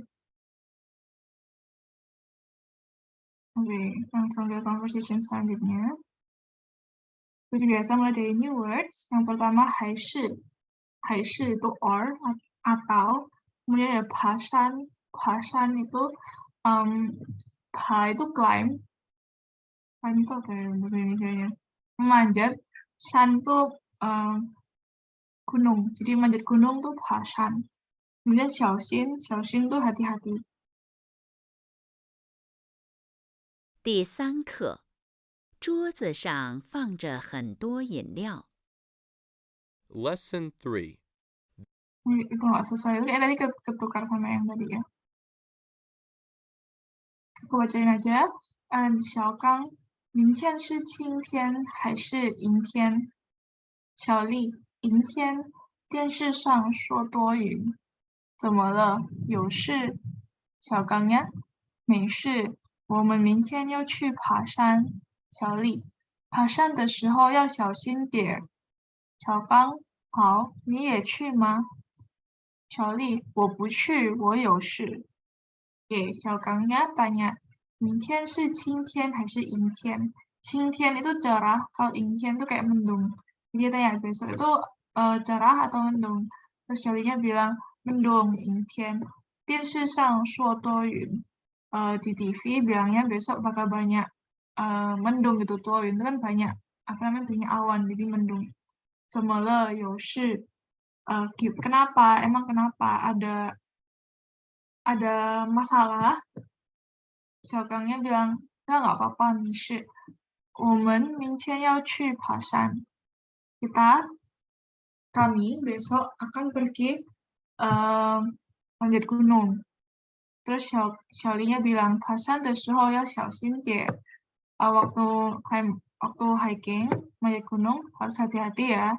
Oke, langsung ke conversation selanjutnya. Seperti biasa mulai dari new words. Yang pertama 还是itu or atau. Kemudian ada 爬山itu itu climb itu apa ya bahasa Indonesianya? Memanjat. Shan itu gunung. Jadi manjat gunung tuh 爬山. Kemudian 小心itu hati-hati. 第3课，桌子上放着很多饮料。 Lesson 3. Itu nggak sesuai. Tadi ketukar sama yang tadi ya. Aku bacain aja. 小刚，明天是晴天还是阴天？小丽，阴天。电视上说多云。怎么了？有事？小刚呀，没事。我们明天要去爬山。小丽，爬山的时候要小心点儿。小芳，好，你也去吗？小丽，我不去，我有事。给小刚呀tanya，明天是晴天还是阴天？晴天itu cerah, kalau 阴天 itu kayak mendung. Jadi dia tanya besok itu cerah atau mendung. Terus Shirley-nya bilang mendung, 阴天。电视上说多云。di TV bilangnya besok bakal banyak mendung gitu, 多云 itu kan banyak apa namanya banyak awan jadi mendung. 怎么了？有事？kenapa? Emang kenapa? Ada masalah? 小刚也 bilang, nggak apa-apa, 没事。我们明天要去爬山。Kami besok akan pergi manjat gunung. Terus Xiaolinya bilang, 爬山的时候要小心点。waktu hiking, manjat gunung harus hati-hati ya.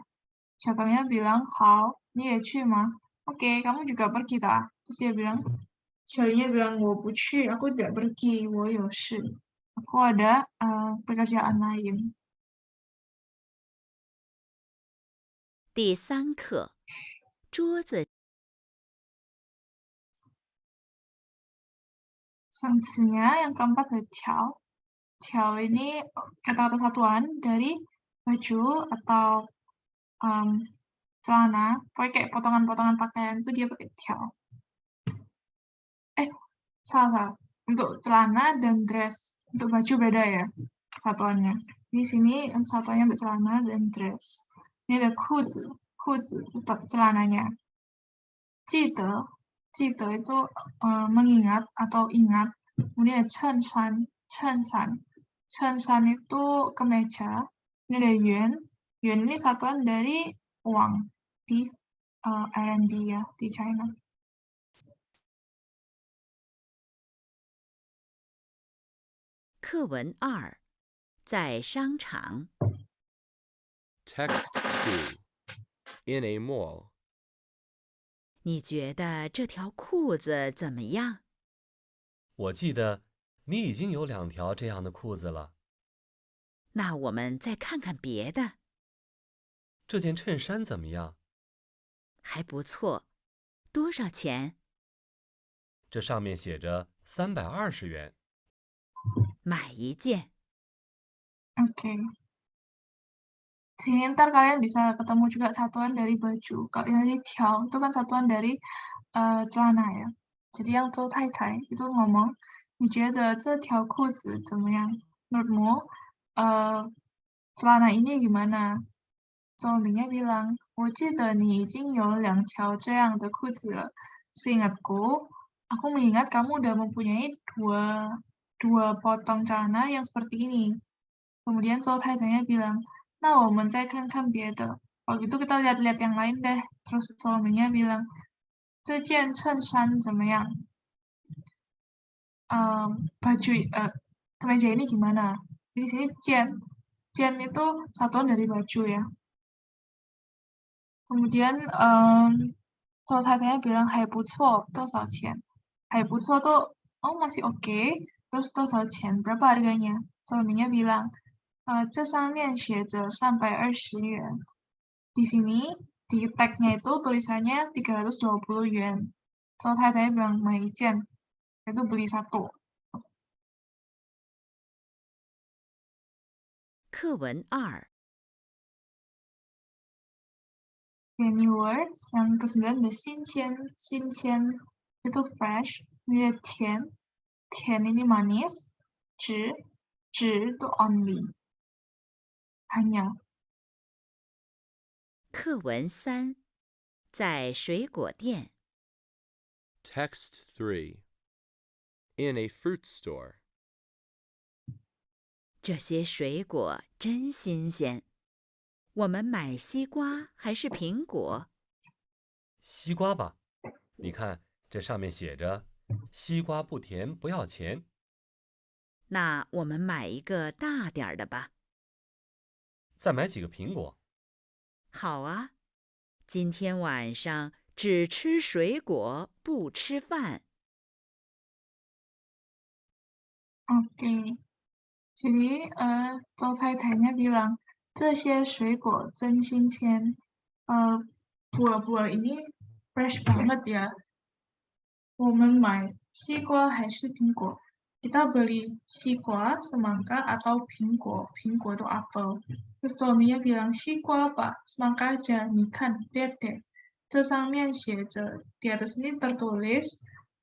Xiaokangnya bilang, 好，你也去吗？Oke, kamu juga pergi tak? Terus dia bilang, Xiaolinya bilang, 我不去, aku tidak pergi, 我有事. Aku ada pekerjaan lain. 第3课，桌子 Sanksinya yang keempat ada tiao. Tiao ini kata-kata satuan dari baju atau celana. Pokoknya kayak potongan-potongan pakaian itu dia pakai tiao. Salah. Untuk celana dan dress. Untuk baju beda ya satuannya. Di sini satuannya untuk celana dan dress. Ini ada kuzi untuk celananya. 记得 itu mengingat atau ingat. Kemudian ada 衬衫 itu kemeja. Ini ada yuan ini satuan dari uang di RMB ya, di China. 课文2，在商场。 Text 2. In a mall. 你觉得这条裤子怎么样？我记得你已经有2条这样的裤子了。那我们再看看别的。这件衬衫怎么样？还不错，多少钱？这上面写着320元。买一件。 Oke. Sini ntar kalian bisa ketemu juga satuan dari baju. Kalau yang tadi tiao itu kan satuan dari celana ya. Jadi yang Zhou Taitai itu ngomong, 你觉得这条裤子怎么样？ Menurutmu celana ini gimana? Zhou Mingnya bilang, 我记得你已经有2条这样的裤子了。Seingatku, aku mengingat kamu udah mempunyai dua potong celana yang seperti ini. Kemudian Zhou Taitainya bilang, 那我们再看看别的. Kalau gitu kita lihat-lihat yang lain deh. Terus suaminya bilang, 这件衬衫怎么样？ baju kemeja ini gimana? Di sini jian itu satuan dari baju ya. Kemudian Zhou Taitainya bilang 还不错，多少钱？还不错 tuh masih oke. Terus 多少钱？ berapa harganya? Suaminya bilang, 这上面写着320元. Di sini di tag-nya itu tulisannya 320 yuan. Zhou Taitai bilang 买一件, itu beli satu. 课文2， New words yang ke-9 ada 新鲜 itu fresh, ini ada 甜 ini manis, 只 itu only, hanya. 课文3，在水果店。 Text 3. In a fruit store. 这些水果真新鲜。我们买西瓜还是苹果？西瓜吧，你看这上面写着“西瓜不甜不要钱”。那我们买一个大点儿的吧。再买几个苹果。好啊，今天晚上只吃水果不吃饭。Oke. Jadi, Zhou Cai bilang, 这些水果真新鲜. Buah-buah ini fresh banget ya. 我们买西瓜还是苹果? Kita beli 西瓜, semangka atau 苹果. 苹果 itu apel. Terus suaminya bilang, 西瓜吧, semangka aja. 你看, lihat deh. 这上面写着, di atas ini tertulis,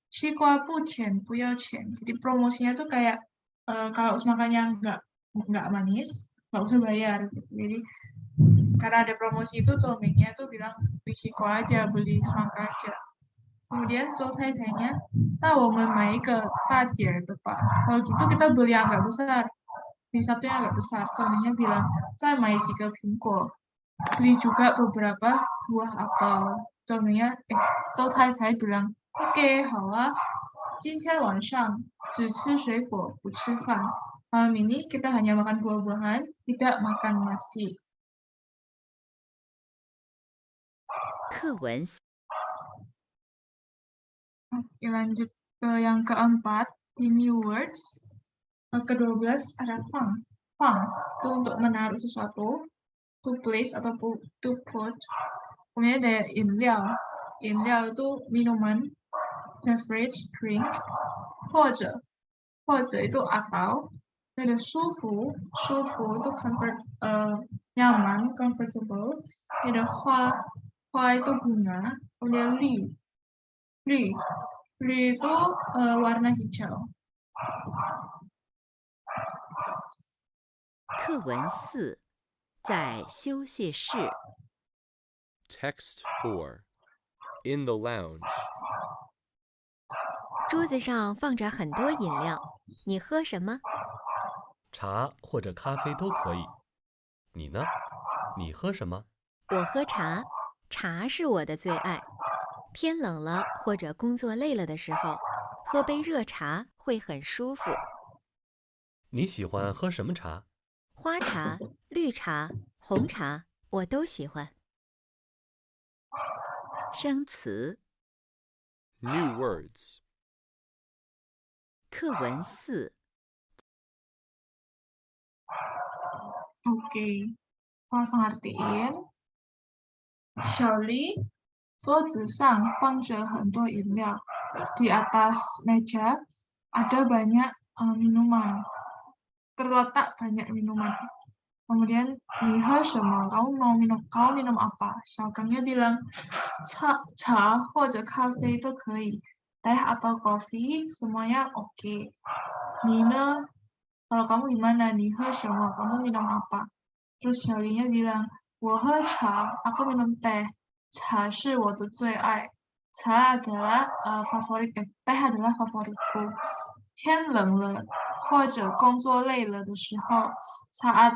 西瓜不甜不要钱. Jadi promosinya tuh kayak kalau semangkanya nggak manis, nggak usah bayar gitu. Jadi karena ada promosi itu suaminya tuh bilang beli siko aja, beli semangka aja. Kemudian Zhou tanya, 那我们买一个大点儿的吧. Kalau gitu kita beli yang agak besar. Beli satu yang agak besar. Suaminya bilang, 再买几个苹果. Beli juga beberapa buah apel. Zhou bilang, oke, 好啊. 今天晚上只吃水果不吃饭. Malam ini kita hanya makan buah-buahan, tidak makan nasi. 课文Oke, lanjut ke yang keempat, di new words. Ke-12 ada fang. Fang itu untuk menaruh sesuatu, to place atau to put. Kemudian ada inliao. Inliao itu minuman, beverage, drink. 或者itu atau. Ada 舒服itu nyaman, comfortable. Ada hua itu bunga. Kemudian Lü itu warna hijau. 课文4，在休息室。 Text 4. In the lounge. 桌子上放着很多饮料，你喝什么？茶或者咖啡都可以。你呢？你喝什么？我喝茶，茶是我的最爱。天冷了或者工作累了的时候，喝杯热茶会很舒服。你喜欢喝什么茶？花茶、绿茶、红茶，我都喜欢。生词 New words. 课文4， Oke, langsung artiin. 小黎，桌子上放着很多饮料. Di atas meja ada banyak minuman. Terletak banyak minuman. Kemudian, 你喝什么? Kamu minum apa? Xiaokangnya bilang, 茶或者咖啡都可以. Teh atau kopi, semuanya oke. 你呢? Kalau kamu gimana? 你喝什么? Kamu minum apa? Terus Xiaolinya bilang, 我喝茶, aku minum teh. 茶是我的最爱. 茶 adalah favorit, teh adalah favoritku. 天冷了或者工作累了的时候, saat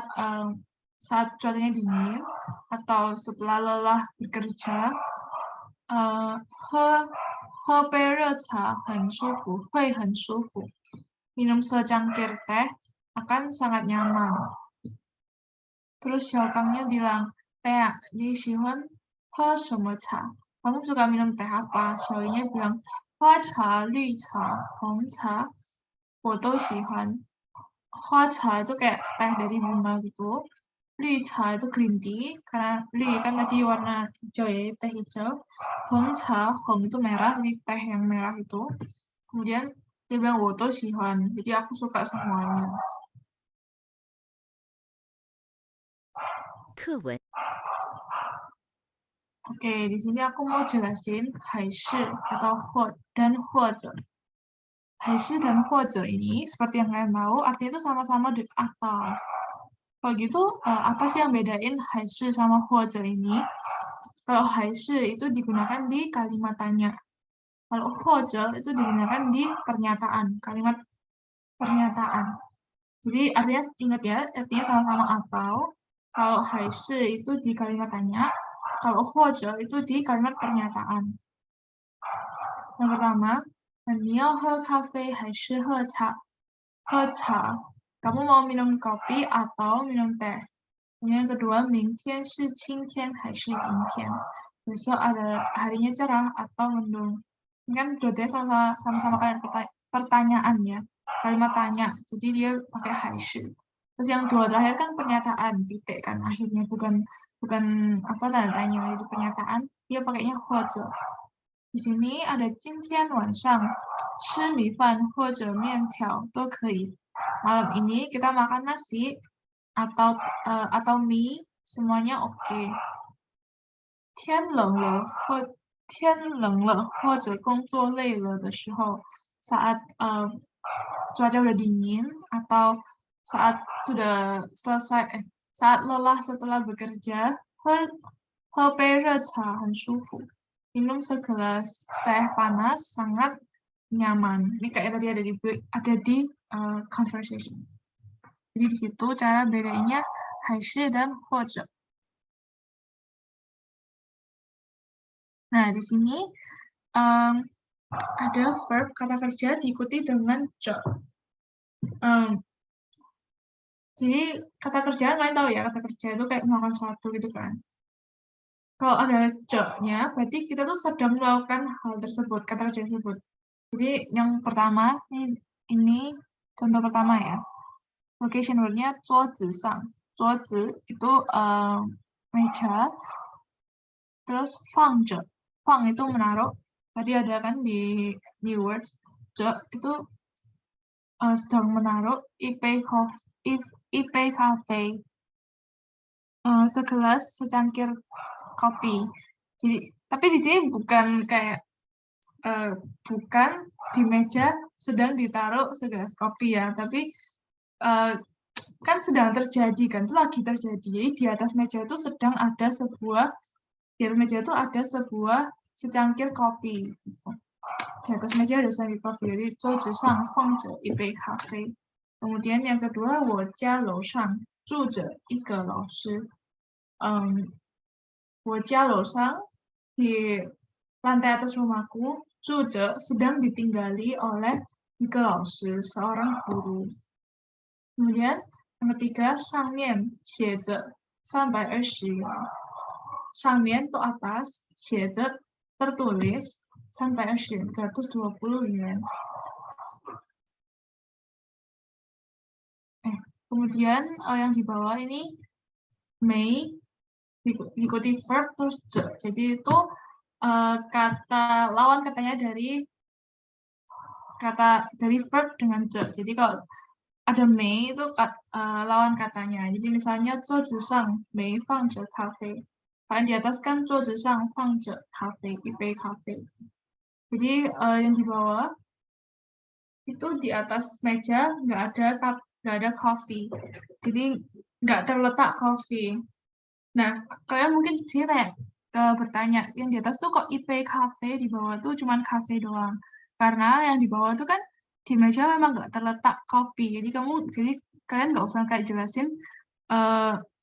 cuacanya dingin atau setelah lelah bekerja, 喝杯热茶很舒服, 会很舒服. Minum secangkir teh akan sangat nyaman. Terus Xiaokangnya bilang, 你喜欢喝什么茶? Kamu suka minum teh apa? Xiaolinya bilang, 花茶、绿茶、红茶, 我都喜欢. 花茶 itu kayak teh dari bunga gitu. 绿茶 itu green tea, karena lü kan tadi warna hijau ya, teh hijau. Hong cha, hong itu merah, ini teh yang merah itu. Kemudian dia bilang, 我都喜欢, jadi aku suka semuanya. 课文 Oke, di sini aku mau jelasin 还是 atau dan 或者. 还是 dan 或者 ini, seperti yang kalian tahu, artinya itu sama-sama atau. Kalau gitu, apa sih yang bedain 还是 sama 或者 ini? Kalau 还是 itu digunakan di kalimat tanya. Kalau 或者 itu digunakan di pernyataan, kalimat pernyataan. Jadi artinya, ingat ya, artinya sama-sama atau. Kalau 还是 itu di kalimat tanya. Kalau 或者 itu di kalimat pernyataan. Yang pertama, 你要喝咖啡还是喝茶? 喝茶. Kamu mau minum kopi atau minum teh? Kemudian yang kedua, 明天是晴天还是阴天? Besok ada harinya cerah atau mendung. Ini kan dua-duanya sama-sama kalian pertanyaan ya. kalimat tanya. Jadi dia pakai 还是. Terus yang dua terakhir kan pernyataan, titik kan akhirnya bukan apa tanda tanya, itu pernyataan. Dia pakainya 或者. Di sini ada 今天晚上吃米饭或者面条都可以. Malam ini kita makan nasi atau mie, semuanya oke. 天冷了或者工作累了的时候 saat cuaca udah dingin atau saat sudah selesai saat lelah setelah bekerja 喝杯热茶很舒服 minum segelas teh panas sangat nyaman. Ini kayak tadi ada di conversation. Jadi di situ cara bedanya 还是 dan 或者. Nah, di sini ada verb kata kerja diikuti dengan je. Jadi kata kerja kalian tahu ya, kata kerja itu kayak melakukan sesuatu gitu kan. Kalau ada je-nya, berarti kita tuh sedang melakukan hal tersebut, kata kerja tersebut. Jadi yang pertama, ini contoh pertama ya. Location word-nya 桌子上. 桌子itu meja. Terus 放着. 放 itu menaruh. Tadi ada kan di new words. Je itu sedang menaruh. 一杯咖啡. Segelas secangkir kopi. Jadi tapi di sini bukan kayak bukan di meja sedang ditaruh segelas kopi ya, tapi kan sedang terjadi kan, itu lagi terjadi. Jadi di atas meja itu sedang ada sebuah secangkir kopi. Gitu. Di atas meja ada secangkir kopi. Jadi 桌子上放着一杯咖啡. Kemudian yang kedua, 我家楼上住着一个老师. 我家楼上 di lantai atas rumahku, 住着 sedang ditinggali oleh 一个老师, seorang guru. Kemudian yang ketiga, 上面写着320元. 上面itu atas, 写着 tertulis 320元, 320 元. Kemudian yang di bawah ini, 没 diikuti verb terus je. Jadi itu kata lawan katanya dari verb dengan je. Jadi kalau ada mei itu lawan katanya. Jadi misalnya 桌子上没放着咖啡. Kalian di atas kan 桌子上放着咖啡, 一杯咖啡. Jadi yang di bawah itu di atas meja nggak ada coffee. Jadi nggak terletak coffee. Nah, kalian mungkin di sini bertanya, yang di atas tuh kok IP cafe, di bawah tuh cuman cafe doang. Karena yang di bawah tuh kan di meja memang nggak terletak kopi. Jadi kalian nggak usah kayak jelasin,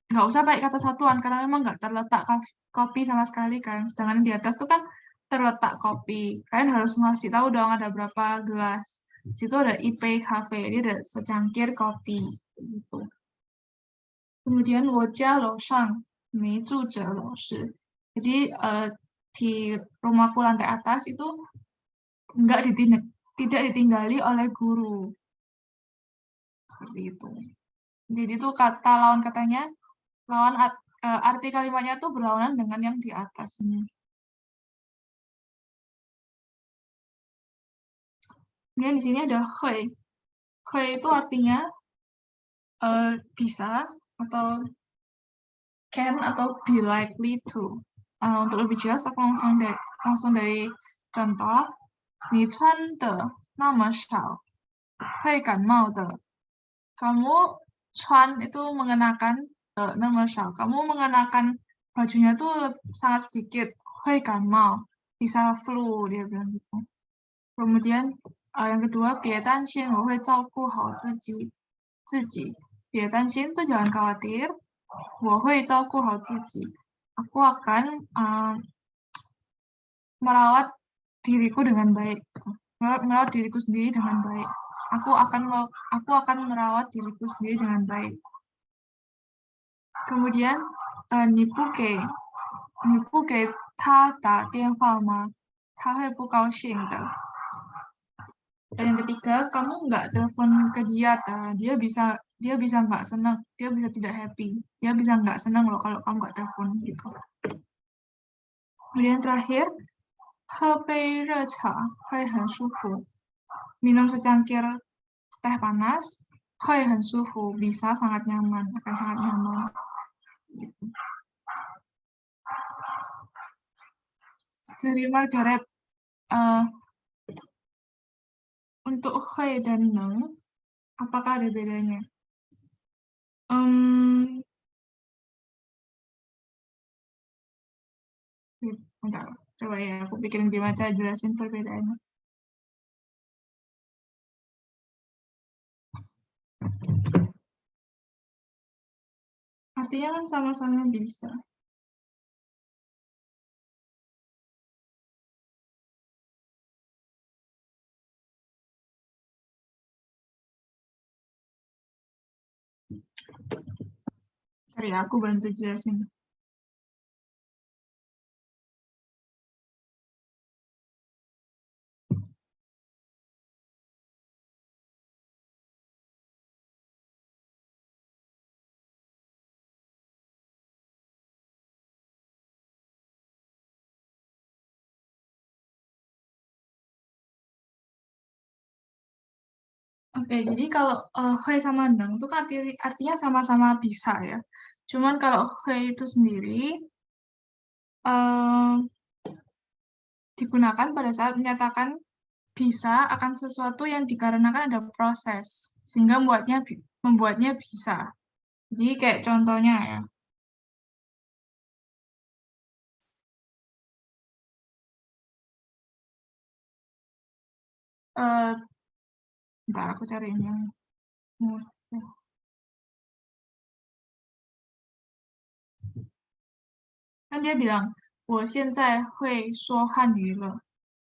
nggak usah pakai kata satuan karena memang nggak terletak kopi sama sekali kan. Sedangkan di atas tuh kan terletak kopi. Kalian harus ngasih tahu dong ada berapa gelas. Di situ ada IP cafe, jadi ada secangkir kopi gitu. Kemudian 我家楼上没住着老师. Jadi di rumahku lantai atas itu tidak ditinggali oleh guru. Seperti itu. Jadi itu kata lawan katanya, arti kalimatnya itu berlawanan dengan yang di atas ini. Kemudian di sini ada 会. 会 itu artinya bisa atau can atau be likely to. Untuk lebih jelas aku langsung dari contoh. 你穿的那么少，会感冒的. Kamu 穿 itu mengenakan 那么少. Kamu mengenakan bajunya itu sangat sedikit. 会感冒, bisa flu, dia bilang gitu. Kemudian yang kedua, 别担心，我会照顾好自己。别担心 itu jangan khawatir. 我会照顾好自己. Aku akan merawat diriku dengan baik. Merawat diriku sendiri dengan baik. Aku akan merawat diriku sendiri dengan baik. Kemudian 你不给他打电话吗？他会不高兴的. Dan yang ketiga, kamu nggak telepon ke dia, dia bisa nggak senang, dia bisa tidak happy, dia bisa nggak senang loh kalau kamu nggak telepon gitu. Kemudian terakhir, 喝杯热茶会很舒服. Minum secangkir teh panas, 会很舒服, bisa sangat nyaman, akan sangat nyaman. Gitu. Dari Margaret, untuk 会 dan 能, apakah ada bedanya? Bentar, coba ya, aku pikirin gimana cara jelasin perbedaannya. Artinya kan sama-sama bisa. Sorry, aku bantu jelasin. Oke, jadi kalau hui sama neng itu kan artinya sama-sama bisa ya. Cuman kalau hui itu sendiri digunakan pada saat menyatakan bisa akan sesuatu yang dikarenakan ada proses, sehingga membuatnya bisa. Jadi kayak contohnya ya. Bentar, aku cariin yang mudah. Kan dia bilang, 我现在会说汉语了.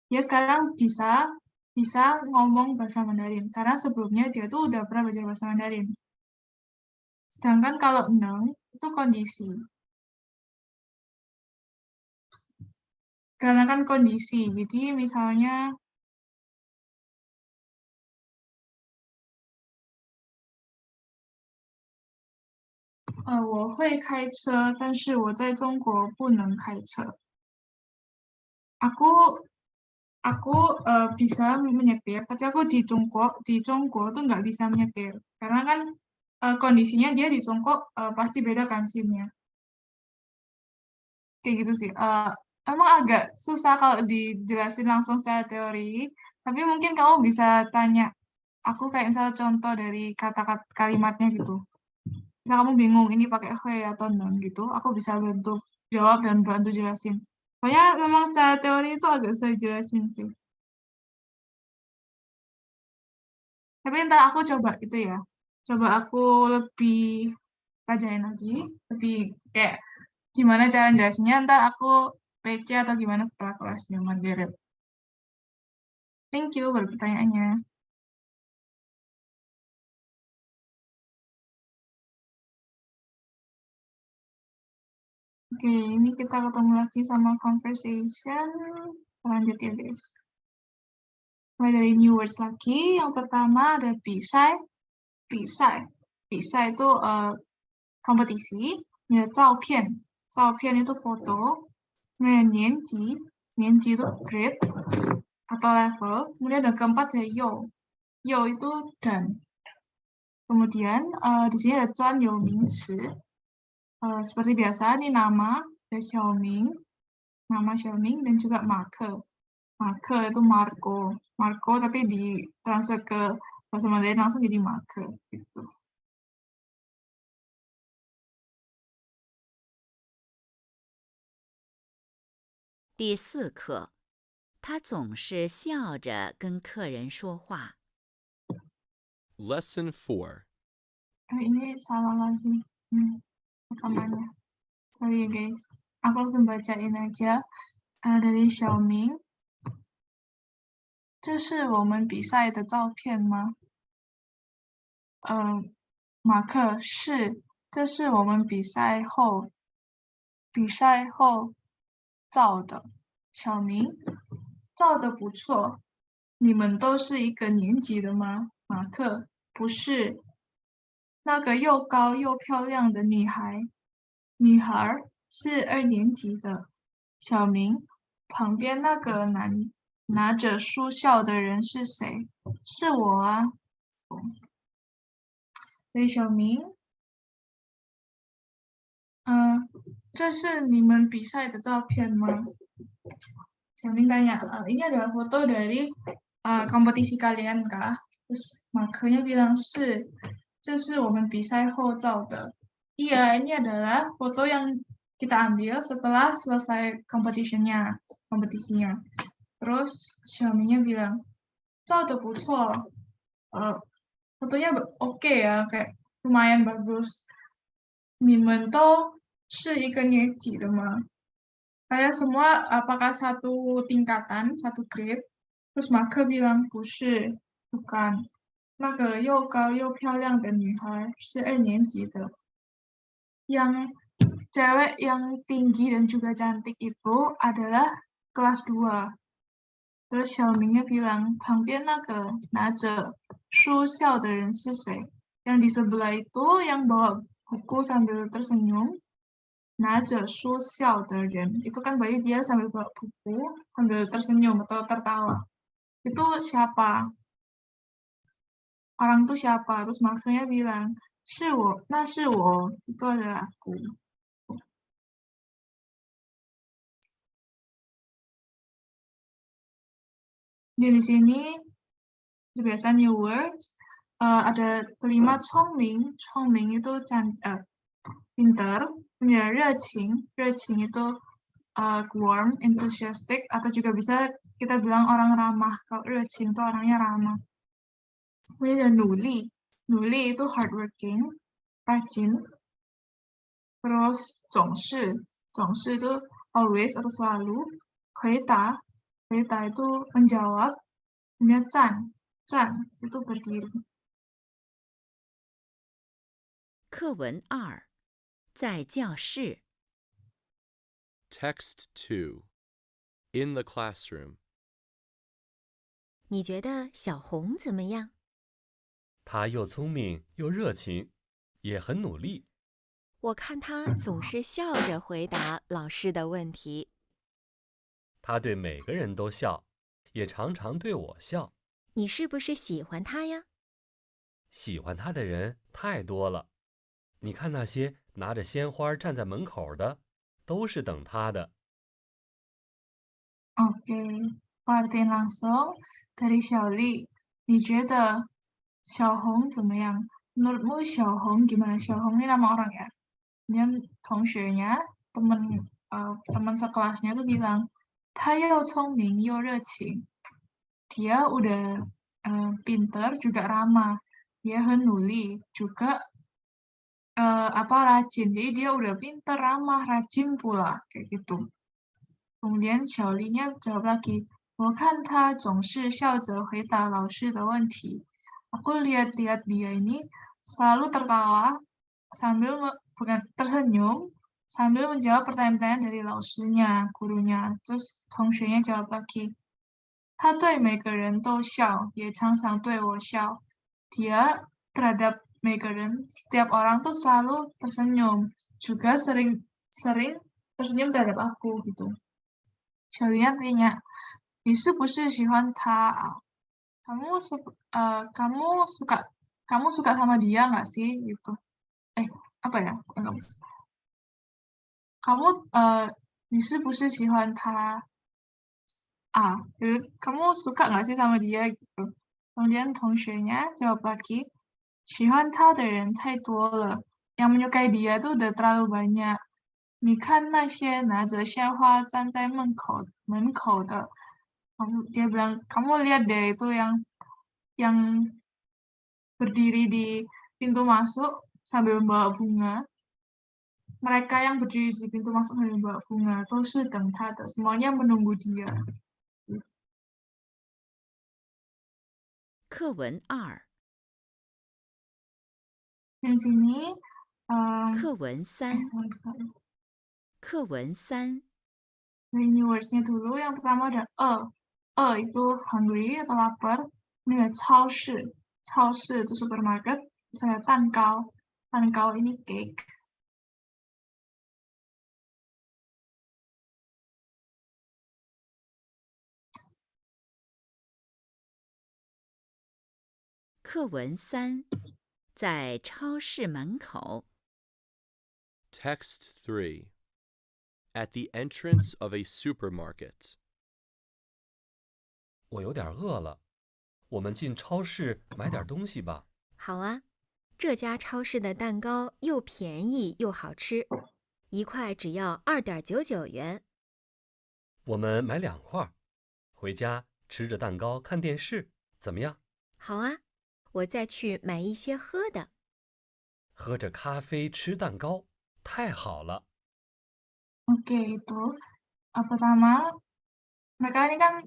Dia sekarang bisa ngomong bahasa Mandarin, karena sebelumnya dia tuh udah pernah belajar bahasa Mandarin. Sedangkan kalau neng, itu kondisi. Karena kan kondisi, jadi misalnya, 我会开车，但是我在中国不能开车. Aku bisa menyetir, tapi aku di Jongko tuh nggak bisa menyetir. Karena kan kondisinya dia di Jongko pasti beda kan SIM-nya. Kayak gitu sih. Emang agak susah kalau dijelasin langsung secara teori, tapi mungkin kamu bisa tanya aku kayak misalnya contoh dari kata-kata kalimatnya gitu. Misal kamu bingung ini pakai hui atau non gitu, aku bisa bantu jawab dan bantu jelasin. Pokoknya memang secara teori itu agak susah jelasin sih. Tapi ntar aku coba itu ya. Coba aku lebih pelajarin lagi, lebih kayak gimana cara jelasinnya, ntar aku PC atau gimana setelah kelasnya Margaret. Thank you buat pertanyaannya. Oke, ini kita ketemu lagi sama conversation. Lanjut ya guys. Mulai dari new words lagi. Yang pertama ada bisai. Bisai. Bisai itu kompetisi. Ya, 照片. 照片 itu foto. Kemudian 年级. 年级 itu grade atau level. Kemudian ada keempat ya yo. Yo itu dan. Kemudian di sini ada 专有名词. Seperti biasa, ini nama, ada Xiaoming, nama Xiaoming, dan juga marke. Marke itu Marco. Marco tapi ditransfer ke bahasa Mandarin langsung jadi marke. Gitu.第4课，他总是笑着跟客人说话。 Lesson 4. Ini salah lagi rekamannya. Sorry ya guys. Aku langsung bacain aja dari Xiaoming. 这是我们比赛的照片吗？马克是，这是我们比赛后照的。小明照的不错，你们都是一个年级的吗？马克，不是。那个又高又漂亮的女孩是2年级的。小明，旁边那个拿着书笑的人是谁？是我啊。所以小明，这是你们比赛的照片吗？小明tanya, ini adalah foto dari kompetisi kalian kah? Terus makanya bilang 是，这是我们比赛后照的。Iya, ini adalah foto yang kita ambil setelah selesai kompetisinya. Terus Xiaomi-nya bilang, 照的不错，fotonya oke ya, kayak lumayan bagus. 你们都是一个年级的吗？Kalian semua apakah satu tingkatan, satu grade? Terus Marke bilang, 不是，bukan. 那个又高又漂亮的女孩是2年级的。Yang cewek yang tinggi dan juga cantik itu adalah kelas 2. Terus Xiaomingnya bilang, 旁边那个拿着书笑的人是谁？ Yang di sebelah itu yang bawa buku sambil tersenyum, 拿着书笑的人, itu kan berarti dia sambil bawa buku, sambil tersenyum atau tertawa. Itu siapa? Orang itu siapa? Terus makanya bilang, 是我，那是我, itu adalah aku. Jadi di sini biasa new words, ada kalimat 聪明，聪明 itu pintar, punya 热情itu warm, enthusiastic, atau juga bisa kita bilang orang ramah. Kalau 热情 itu orangnya ramah. Kemudian ada 努力itu hardworking, rajin. Terus 总是itu always atau selalu. 回答 itu menjawab. Kemudian 站 itu berdiri. 课文2，在教室。 Text 2. In the classroom. 你觉得小红怎么样？他又聪明又热情，也很努力。我看她总是笑着回答老师的问题。他对每个人都笑，也常常对我笑。你是不是喜欢她呀？喜欢他的人太多了。你看那些拿着鲜花站在门口的，都是等他的。Oke, Partin langsung dari Xiaoli. 你觉得小红怎么样？ Menurutmu 小红 gimana? 小红ini nama orang ya? Kemudian 同学nya, teman sekelasnya tuh bilang, 他又聪明又热情. Dia udah pintar juga ramah. Dia 很努力 juga rajin. Jadi dia udah pintar, ramah, rajin pula kayak gitu. Kemudian Xiaoli-nya jawab lagi, 我看他总是笑着回答老师的问题. Aku lihat-lihat dia ini selalu tertawa bukan tersenyum sambil menjawab pertanyaan-pertanyaan dari lausnya, gurunya. Terus 同学nya jawab lagi, 他对每个人都笑，也常常对我笑. Dia terhadap 每个人, setiap orang tuh selalu tersenyum, juga sering tersenyum terhadap aku gitu. Xiaolinya tanya, 你是不是喜欢他啊？ kamu suka sama dia nggak sih gitu? Apa ya? Kamu 你是不是喜欢他啊？ kamu suka nggak sih sama dia gitu? Kemudian 同学nya jawab lagi, 喜欢他的人太多了， yang menyukai dia tuh udah terlalu banyak. 你看那些拿着鲜花站在门口的. Dia bilang, kamu lihat deh itu yang berdiri di pintu masuk sambil membawa bunga. Mereka yang berdiri di pintu masuk sambil membawa bunga, 都是等他的, semuanya menunggu dia. 课文2， Yang sini, 课文3， sorry. 课文3。 Ini words-nya dulu, yang pertama ada itu hungry atau lapar. Ini ada 超市，超市 itu supermarket. Terus ada 蛋糕，蛋糕 ini cake. "课文3，在超市门口。 Text 3. At the entrance of a supermarket. 我有点饿了，我们进超市买点东西吧。好啊，这家超市的蛋糕又便宜又好吃，一块只要2.99元。我们买2块，回家吃着蛋糕看电视，怎么样？好啊，我再去买一些喝的。喝着咖啡吃蛋糕，太好了。 Oke, itu. Pertama, mereka ini kan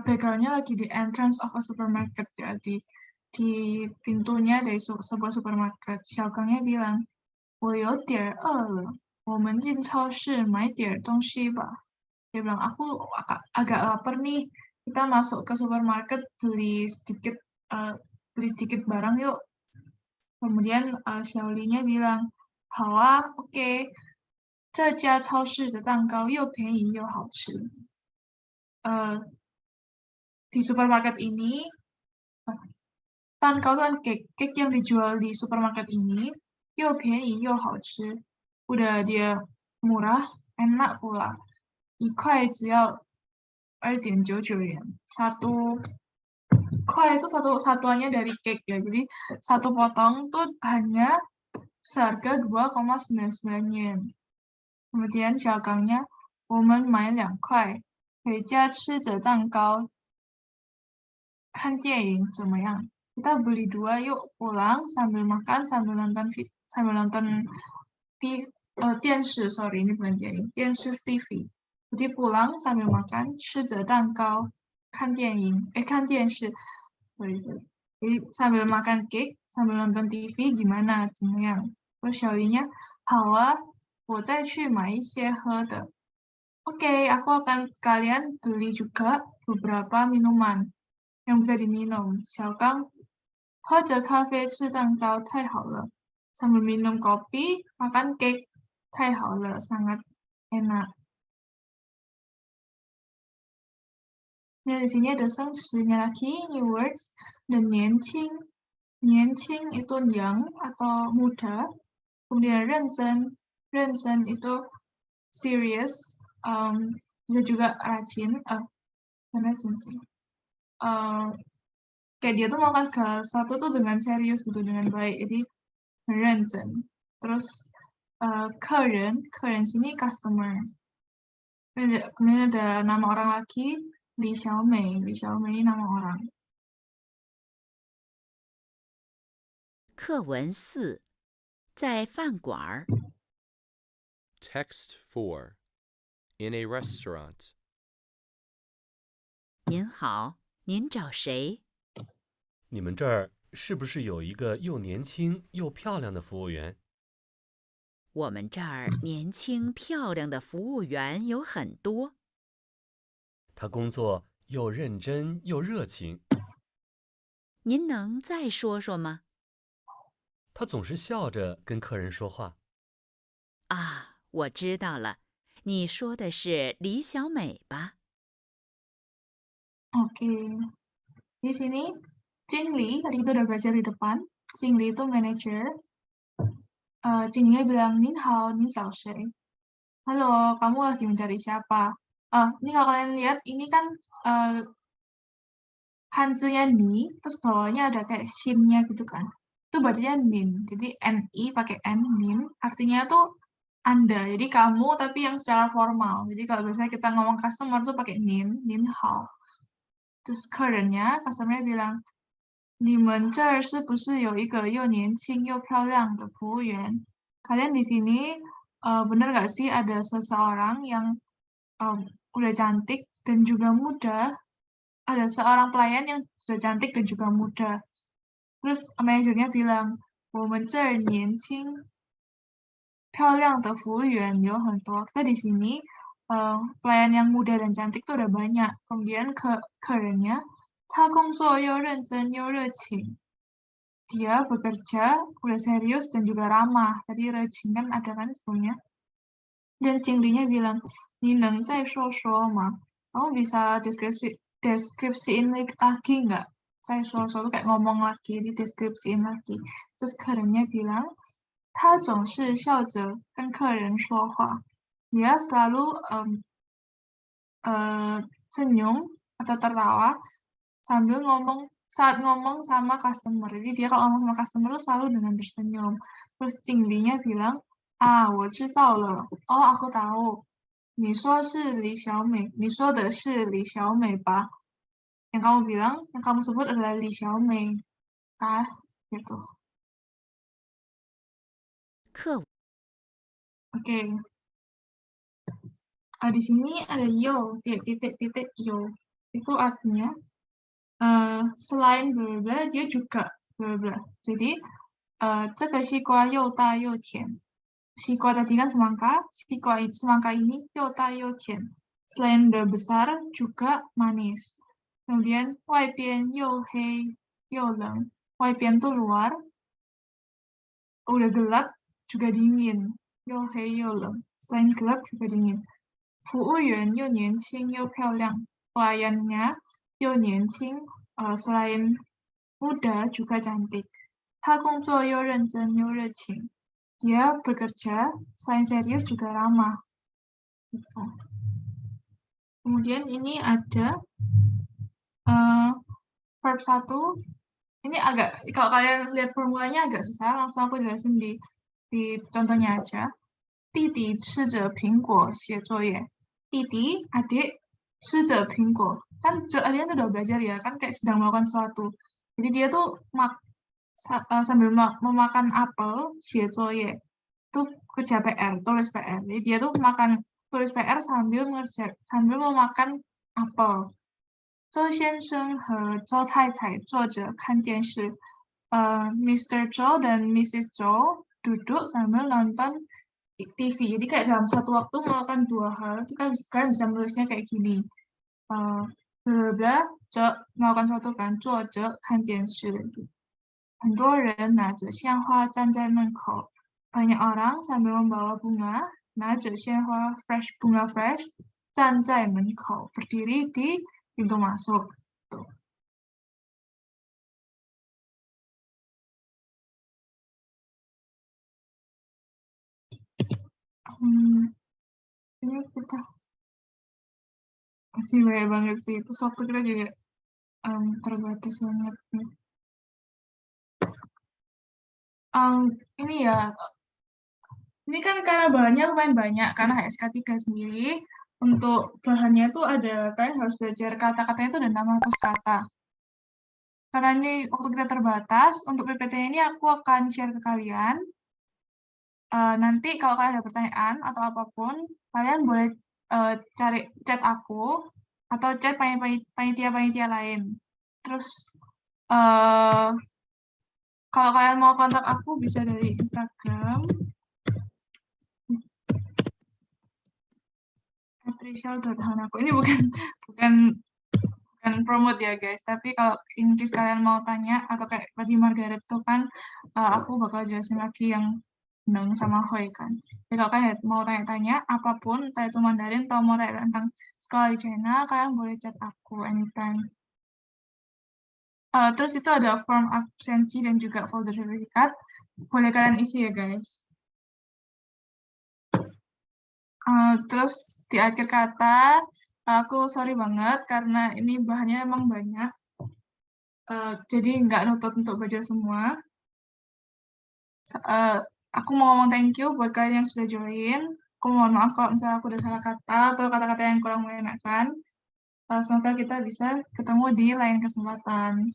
background-nya lagi di entrance of a supermarket ya, di pintunya dari sebuah supermarket. Xiaogangnya bilang, 我有点饿了，我们进超市买点东西吧。Dia bilang, aku agak lapar nih, kita masuk ke supermarket beli sedikit barang yuk. Kemudian Xiaolinya bilang, 好啊 oke. 这家超市的蛋糕又便宜又好吃。Di supermarket ini,蛋糕 kan cake yang dijual di supermarket ini, 又便宜又好吃。Udah dia murah, enak pula. 一块只要2.99 元. Satu 块 itu satuannya dari cake ya. Jadi satu potong tuh hanya seharga 2,99 yen. Kemudian Xiaogangnya, 我们买2块，回家吃着蛋糕，看电影怎么样？ Kita beli 2 yuk, pulang sambil makan sambil nonton电视 sorry ini bukan 电影，电视 TV. Jadi pulang sambil makan, 吃着蛋糕，看电影，看电视 sorry. Jadi sambil makan cake, sambil nonton TV gimana? 怎么样？ Terus Xiaolinya, 好啊。 我再去买一些喝的. Oke, aku akan sekalian beli juga beberapa minuman yang bisa diminum. Xiaogang, 喝着咖啡吃蛋糕太好了. Sambil minum kopi, makan cake, 太好了, sangat enak. Nah, di sini ada sengsinya lagi, new words, dan 年轻. 年轻 itu young atau muda. Kemudian 认真. 认真 itu serious, bisa juga rajin, bukan rajin sih. Kayak dia tuh melakukan segala sesuatu tuh dengan serius gitu, dengan baik, jadi 很认真. Terus 客人 sini customer. Kemudian ada nama orang lagi, Li Xiaomei. Li Xiaomei ini nama orang. 课文4，在饭馆儿。 Text 4. In a restaurant. 您好，您找谁？ 你们这儿是不是有一个又年轻又漂亮的服务员？ 我们这儿年轻漂亮的服务员有很多。 他工作又认真又热情。 您能再说说吗？ 他总是笑着跟客人说话。 啊，我知道了，你说的是李小美吧？ Oke. Di sini, Jingli, tadi kita udah belajar di depan. Jingli itu manager. Jingli bilang, 您好，你找谁? Halo, kamu lagi mencari siapa? Ini kalau kalian lihat, ini kan Hanzi-nya ni, terus bawahnya ada kayak shin-nya gitu kan. Itu bacanya nin. Jadi ni pakai n, nin. Artinya tuh Anda. Jadi kamu tapi yang secara formal. Jadi kalau biasanya kita ngomong customer tuh pakai nin, nin hao. Terus customer-nya bilang, 你们这儿是不是有一个又年轻又漂亮的服务员? Kalian di sini benar nggak sih ada seseorang yang udah cantik dan juga muda? Ada seorang pelayan yang sudah cantik dan juga muda. Terus manajernya bilang, 我们这儿年轻漂亮的服务员有很多. Kita di sini pelayan yang muda dan cantik tuh udah banyak. Kemudian客人nya他工作又认真又热情。Dia bekerja udah serius dan juga ramah. Tadi recing kan ada kan sebelumnya. Dan Cingrinya bilang, "Ni neng zai shuo shuo ma?" Kamu bisa deskripsiin lagi nggak? Zai shuo shuo itu kayak ngomong lagi, dideskripsiin lagi. Terus kerennya bilang, 他总是笑着跟客人说话. Dia selalu senyum atau tertawa sambil saat ngomong sama customer. Jadi dia kalau ngomong sama customer tuh selalu dengan tersenyum. Terus Cingdinya bilang, "我知道了." Oh, aku tahu. 你说是李小美，你说的是李小美吧? Yang kamu sebut adalah Li Xiaomei. Gitu. 课 Oke. Di sini ada yo, titik yo. Itu artinya selain bla bla bla, dia juga bla bla. Jadi, 这个西瓜又大又甜. Sikwa tadi kan semangka, semangka ini又大又甜. Selain udah besar, juga manis. Kemudian, 外边又黑又冷. 外边tuh luar, udah gelap, juga dingin. 又黑又冷. Selain gelap, juga dingin. 服务员又年轻又漂亮. Pelayannya 又年轻, selain muda juga cantik. 他工作又认真又热情. Dia bekerja selain serius juga ramah. Gitu. Kemudian ini ada verb 1. Ini agak, kalau kalian lihat formulanya agak susah, langsung aku jelasin di contohnya aja. 弟弟吃着苹果写作业. 弟弟, adik, 吃着苹果. Kan dia tuh udah belajar ya, kan kayak sedang melakukan sesuatu. Jadi dia tuh sambil memakan apel, 写作业. Itu kerja PR, tulis PR. Jadi dia tuh tulis PR sambil memakan apel. 周先生和周太太坐着看电视. Mr. Zhou dan Mrs. Zhou duduk sambil nonton TV. Jadi kayak dalam satu waktu melakukan dua hal. Itu kalian bisa menulisnya kayak gini. Bla bla, melakukan suatu kan, 坐着看电视. 很多人拿着鲜花站在门口. Banyak orang sambil membawa bunga, 拿着鲜花 bunga fresh, 站在门口, berdiri di pintu masuk. Tuh. Ini kita masih banyak banget sih. Terus waktu kita juga terbatas banget nih. Ini ya, ini kan karena bahannya lumayan banyak, karena HSK 3 sendiri, untuk bahannya tuh kalian harus belajar kata-katanya itu ada 600 kata. Karena ini waktu kita terbatas, untuk PPT ini aku akan share ke kalian. Nanti kalau kalian ada pertanyaan atau apapun, kalian boleh chat aku, atau chat panitia-panitia lain. Terus, kalau kalian mau kontak aku, bisa dari Instagram. @rishal.hanako. Ini bukan promote ya guys, tapi kalau in case kalian mau tanya atau kayak tadi Margaret tuh kan aku bakal jelasin lagi yang Neng sama Hoi kan. Jadi kalau kalian mau tanya-tanya apapun, entah itu Mandarin atau mau tanya tentang sekolah di China, kalian boleh chat aku anytime. Terus itu ada form absensi dan juga folder sertifikat, boleh kalian isi ya guys. Terus di akhir kata, aku sorry banget karena ini bahannya emang banyak. Jadi nggak nutut untuk belajar semua. Aku mau ngomong thank you buat kalian yang sudah join. Aku mohon maaf kalau misalnya aku udah salah kata atau kata-kata yang kurang mengenakan. Semoga kita bisa ketemu di lain kesempatan.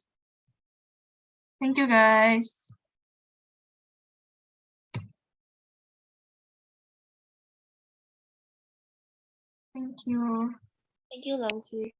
Thank you guys. Thank you. Thank you, Lausi.